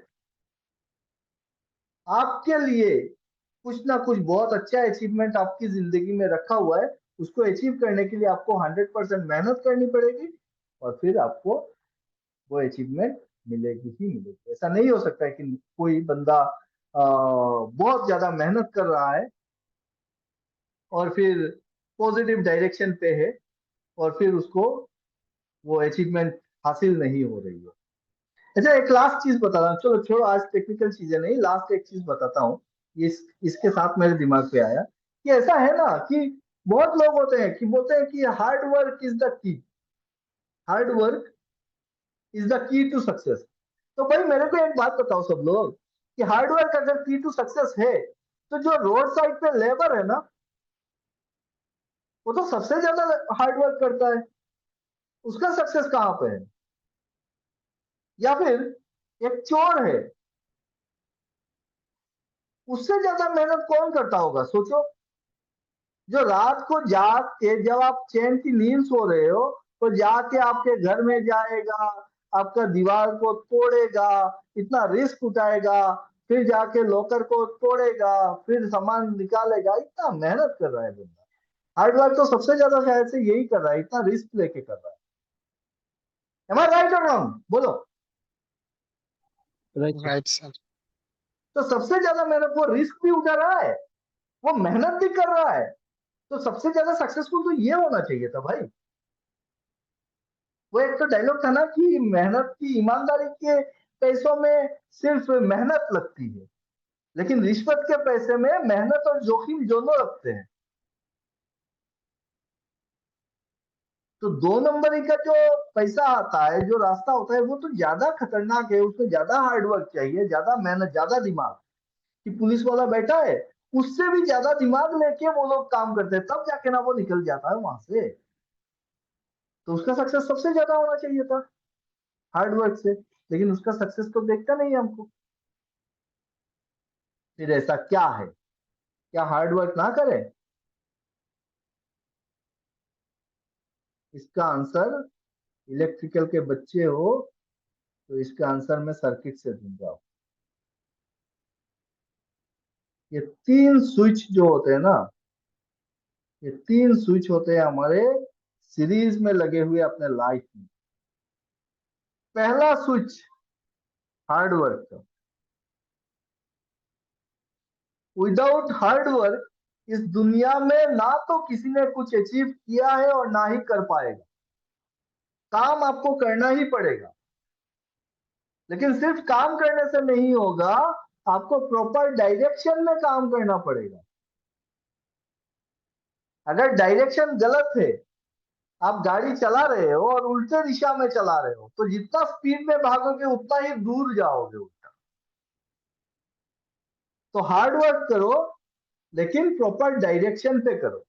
आपके लिए कुछ ना कुछ बहुत अच्छा अचीवमेंट आपकी जिंदगी में रखा हुआ है। उसको अचीव करने के लिए आपको 100% मेहनत करनी पड़ेगी, और फिर आपको वो अचीवमेंट मिलेगी ही मिलेगी। ऐसा नहीं हो सकता है कि कोई बंदा बहुत ज्यादा मेहनत कर रहा है और फिर पॉजिटिव डायरेक्शन पे है और फिर उसको वो अचीवमेंट हासिल नहीं हो रही है। अच्छा, एक लास्ट चीज बताता हूँ, चलो छोड़ो आज टेक्निकल चीजें नहीं, लास्ट एक चीज बताता हूँ। इसके साथ मेरे दिमाग पे आया कि ऐसा है ना कि बहुत लोग होते हैं कि बोलते हैं कि hard work is the key, hard work is the key to success. तो भाई मेरे को एक बात बताओ सब लोग कि हार्ड वर्क अगर की टू सक्सेस है तो जो रोड साइड पे लेबर है ना वो तो सबसे ज्यादा हार्ड वर्क करता है, उसका सक्सेस कहाँ पे है? या फिर एक चोर है, उससे ज्यादा मेहनत कौन करता होगा सोचो। जो रात को जाग के जब आप चैन की नींद सो रहे हो तो जाके आपके घर में जाएगा, आपका दीवार को तोड़ेगा, इतना रिस्क उठाएगा, फिर जाके लॉकर को तोड़ेगा, फिर सामान निकालेगा, इतना मेहनत कर रहा है बंदा। हार्ड वर्क तो सबसे ज्यादा शायद से यही कर रहा है, इतना रिस्क लेके कर रहा है। एम आई राइट और रॉन्ग बोलो? Right sir. Right, sir. तो सबसे ज्यादा मेहनत, वो रिस्क भी उठा रहा है, वो मेहनत भी कर रहा है, तो सबसे ज्यादा सक्सेसफुल तो ये होना चाहिए था भाई। वो एक तो डायलॉग था ना कि मेहनत की, ईमानदारी के पैसों में सिर्फ मेहनत लगती है, लेकिन रिश्वत के पैसे में मेहनत और जोखिम दोनों लगते हैं। तो दो नंबरी का जो पैसा आता है, जो रास्ता होता है, वो तो ज्यादा खतरनाक है, उसमें ज्यादा हार्डवर्क चाहिए, ज्यादा मेहनत, ज्यादा दिमाग। कि पुलिस वाला बैठा है, उससे भी ज्यादा दिमाग लेके वो लोग काम करते हैं, तब जाके ना वो निकल जाता है वहां से। तो उसका सक्सेस सबसे ज्यादा होना चाहिए था हार्ड वर्क से, लेकिन उसका सक्सेस तो देखता नहीं है हमको। फिर ऐसा क्या है, क्या हार्ड वर्क ना करे? इसका आंसर, इलेक्ट्रिकल के बच्चे हो तो इसका आंसर मैं सर्किट से दूंगा। ये तीन स्विच जो होते हैं ना, ये तीन स्विच होते हैं हमारे सीरीज में लगे हुए अपने लाइफ में। पहला स्विच हार्ड वर्क का। विदाउट हार्ड वर्क इस दुनिया में ना तो किसी ने कुछ अचीव किया है और ना ही कर पाएगा। काम आपको करना ही पड़ेगा, लेकिन सिर्फ काम करने से नहीं होगा, आपको प्रॉपर डायरेक्शन में काम करना पड़ेगा। अगर डायरेक्शन गलत है, आप गाड़ी चला रहे हो और उल्टे दिशा में चला रहे हो, तो जितना स्पीड में भागोगे उतना ही दूर जाओगे उल्टा। तो हार्ड वर्क करो, लेकिन प्रॉपर डायरेक्शन पे करो।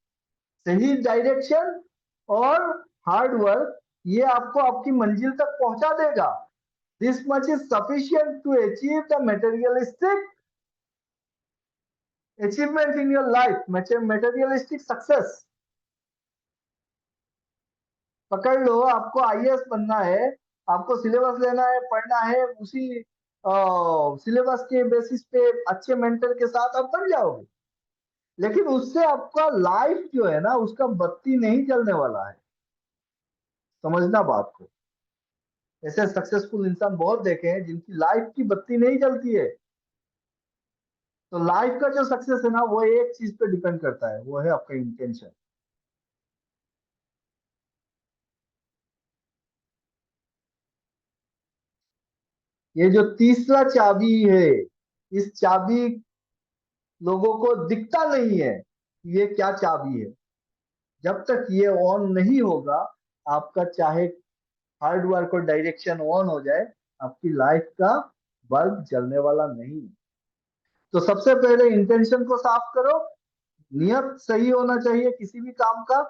सही डायरेक्शन और हार्ड वर्क, ये आपको आपकी मंजिल तक पहुंचा देगा। This much is sufficient to achieve the materialistic achievement in your life, materialistic success. पकड़ लो, आपको आईएएस बनना है, आपको सिलेबस लेना है, पढ़ना है, उसी सिलेबस के बेसिस पे अच्छे मेंटर के साथ आप बन जाओगे, लेकिन उससे आपका लाइफ जो है ना, उसका बत्ती नहीं जलने वाला है। समझना बात को। ऐसे सक्सेसफुल इंसान बहुत देखे हैं जिनकी लाइफ की बत्ती नहीं जलती है। तो लाइफ का जो सक्सेस है ना, वो एक चीज पे डिपेंड करता है, वो है आपका इंटेंशन। ये जो तीसरा चाबी है, इस चाबी लोगों को दिखता नहीं है कि ये क्या चाबी है। जब तक ये ऑन नहीं होगा, आपका चाहे हार्ड वर्क और डायरेक्शन ऑन हो जाए, आपकी लाइफ का बल्ब जलने वाला नहीं। तो सबसे पहले इंटेंशन को साफ करो, नियत सही होना चाहिए किसी भी काम का,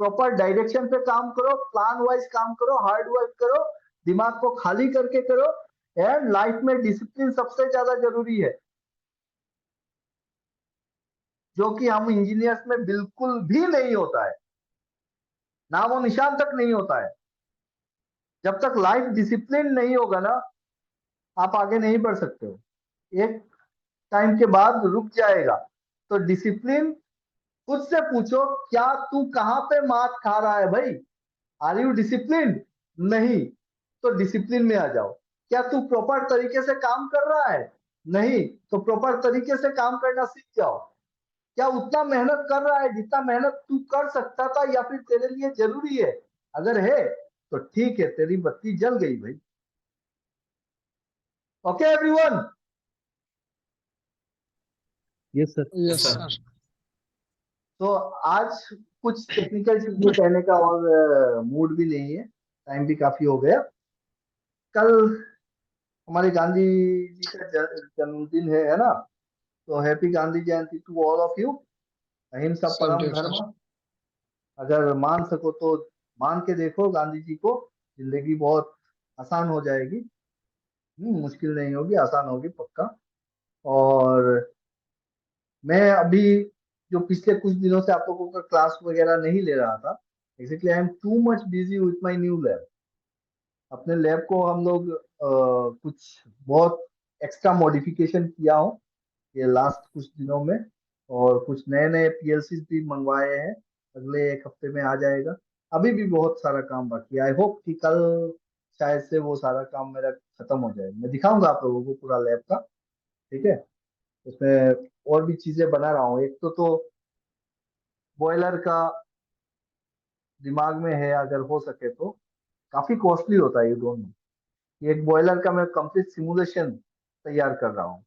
प्रॉपर डायरेक्शन पे काम करो, प्लान वाइज काम करो, हार्ड वर्क करो, दिमाग को खाली करके करो, एंड लाइफ में डिसिप्लिन सबसे ज्यादा जरूरी है, जो कि हम इंजीनियर्स में बिल्कुल भी नहीं होता है, नाम और निशान तक नहीं होता है। जब तक लाइफ डिसिप्लिन नहीं होगा ना, आप आगे नहीं बढ़ सकते हो, एक टाइम के बाद रुक जाएगा। तो डिसिप्लिन, खुद से पूछो, क्या तू कहां पे मात खा रहा है भाई? Are you discipline? नहीं। तो डिसिप्लिन में आ जाओ। क्या तू प्रॉपर तरीके से काम कर रहा है? नहीं, तो प्रॉपर तरीके से काम करना सीख जाओ। क्या उतना मेहनत कर रहा है जितना मेहनत तू कर सकता था, या फिर तेरे लिए जरूरी है? अगर है तो ठीक है, तेरी बत्ती जल गई भाई। Okay everyone. Yes, sir. Yes, sir. तो आज कुछ टेक्निकल चीजें कहने का और मूड भी नहीं है, टाइम भी काफी हो गया। कल हमारे गांधी जी का जन्मदिन है ना? तो happy Gandhi Jayanti to all of you. अहिंसा Same परम to you, sir. धर्म। अगर मान सको तो मान के देखो गांधी जी को, जिंदगी बहुत आसान हो जाएगी। मुश्किल नहीं होगी, आसान होगी पक्का। और मैं अभी जो पिछले कुछ दिनों से आप लोगों का क्लास वगैरह नहीं ले रहा था, actually I am too much busy with my new lab. अपने लैब को हम लोग कुछ बहुत एक्स्ट्रा मॉडिफिकेशन किया हूँ ये लास्ट कुछ दिनों में, और कुछ नए नए पीएलसी भी मंगवाए हैं। अगले एक हफ्ते में आ जाएगा। अभी भी बहुत सारा काम बाकी है। आई होप कि कल शायद से वो सारा काम मेरा खत्म हो जाए। मैं दिखाऊंगा आप लोगों को पूरा लैब का, ठीक है? उसमें और भी चीजें बना रहा हूँ। एक तो बॉयलर का दिमाग में है, अगर हो सके तो काफी कॉस्टली होता है ये दोनों। एक बॉयलर का मैं कंप्लीट सिमुलेशन तैयार कर रहा हूँ।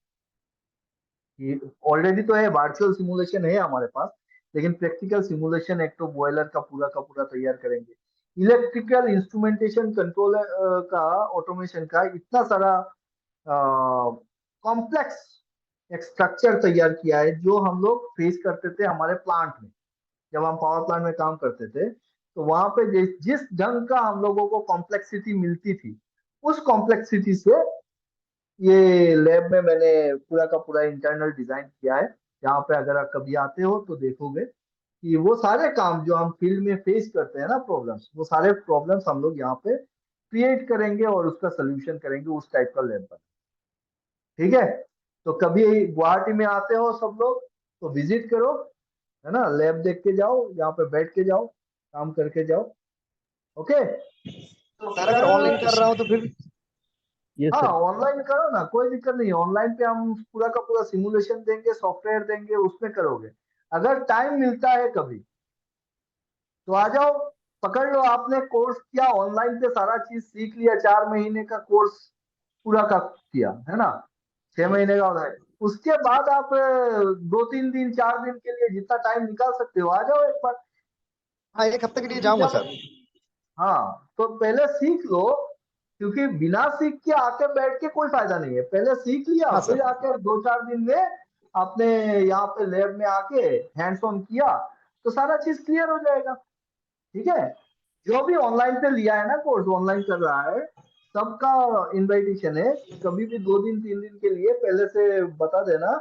ये ऑलरेडी तो है, वर्चुअल सिमुलेशन है हमारे पास, लेकिन प्रैक्टिकल सिमुलेशन एक तो बॉयलर का पूरा तैयार करेंगे। इलेक्ट्रिकल इंस्ट्रूमेंटेशन कंट्रोल का, ऑटोमेशन का इतना सारा कॉम्प्लेक्स एक स्ट्रक्चर तैयार किया है, जो हम लोग फेस करते थे हमारे प्लांट में। जब हम पावर प्लांट में काम करते थे, तो वहां पे जिस ढंग का हम लोगों को कॉम्प्लेक्सिटी मिलती थी, उस कॉम्प्लेक्सिटी से ये लैब में मैंने पूरा का पूरा इंटरनल डिजाइन किया है। यहाँ पे अगर आप कभी आते हो तो देखोगे कि वो सारे काम जो हम फील्ड में फेस करते हैं ना, प्रॉब्लम्स, वो सारे प्रॉब्लम्स हम लोग यहाँ पे क्रिएट करेंगे और उसका सोल्यूशन करेंगे। उस टाइप का लैब पर, ठीक है? तो कभी गुवाहाटी में आते हो सब लोग तो विजिट करो, है ना? लैब देख के जाओ, यहाँ पे बैठ के जाओ, काम करके जाओ। ओके। तो सर अगर ऑनलाइन कर रहा हूँ तो फिर? Yes, हाँ, sir. ऑनलाइन करो ना, कोई दिक्कत नहीं है। ऑनलाइन पे हम पूरा का पूरा सिमुलेशन देंगे, सॉफ्टवेयर देंगे, उसमें करोगे। अगर टाइम मिलता है कभी तो आ जाओ, पकड़ लो। आपने कोर्स किया ऑनलाइन पे, सारा चीज सीख लिया, 4 महीने का कोर्स पूरा का किया, है ना? 6 महीने का होता है। उसके बाद आप 2-3 दिन 4 दिन के लिए जितना टाइम निकाल सकते हो, आ जाओ एक बार। हाँ, एक हफ्ते के लिए जाऊंगा सर। हाँ, तो पहले सीख लो, क्योंकि बिना सीख के आके बैठ के कोई फायदा नहीं है। पहले सीख लिया, हाँ, फिर सर। आके 2-4 दिन में आपने यहाँ पे लैब में आके हैंड्स ऑन किया, तो सारा चीज क्लियर हो जाएगा। ठीक है? जो भी ऑनलाइन पे लिया है ना कोर्स, ऑनलाइन कर रहा है, सबका इनविटेशन है। कभी भी 2 दिन 3 दिन के लिए पहले से बता देना,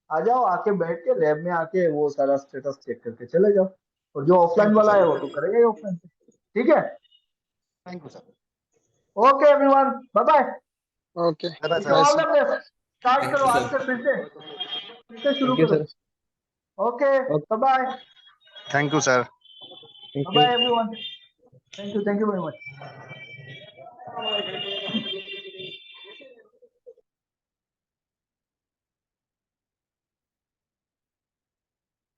आ जाओ, आके बैठ के लैब में आके वो सारा स्टेटस चेक करके चले जाओ। और जो ऑफलाइन थैंक यू वाला है सर। वो तो करेगा ही ऑफलाइन पे। ठीक है? Thank you sir. Okay everyone, bye bye. Okay. Bye wish Bye, all sir. The best. Start करो आज से, फिर से शुरू Thank you, करो। sir. Okay, Okay. Bye bye. Thank you sir. Thank bye you. Bye everyone. Thank you very much.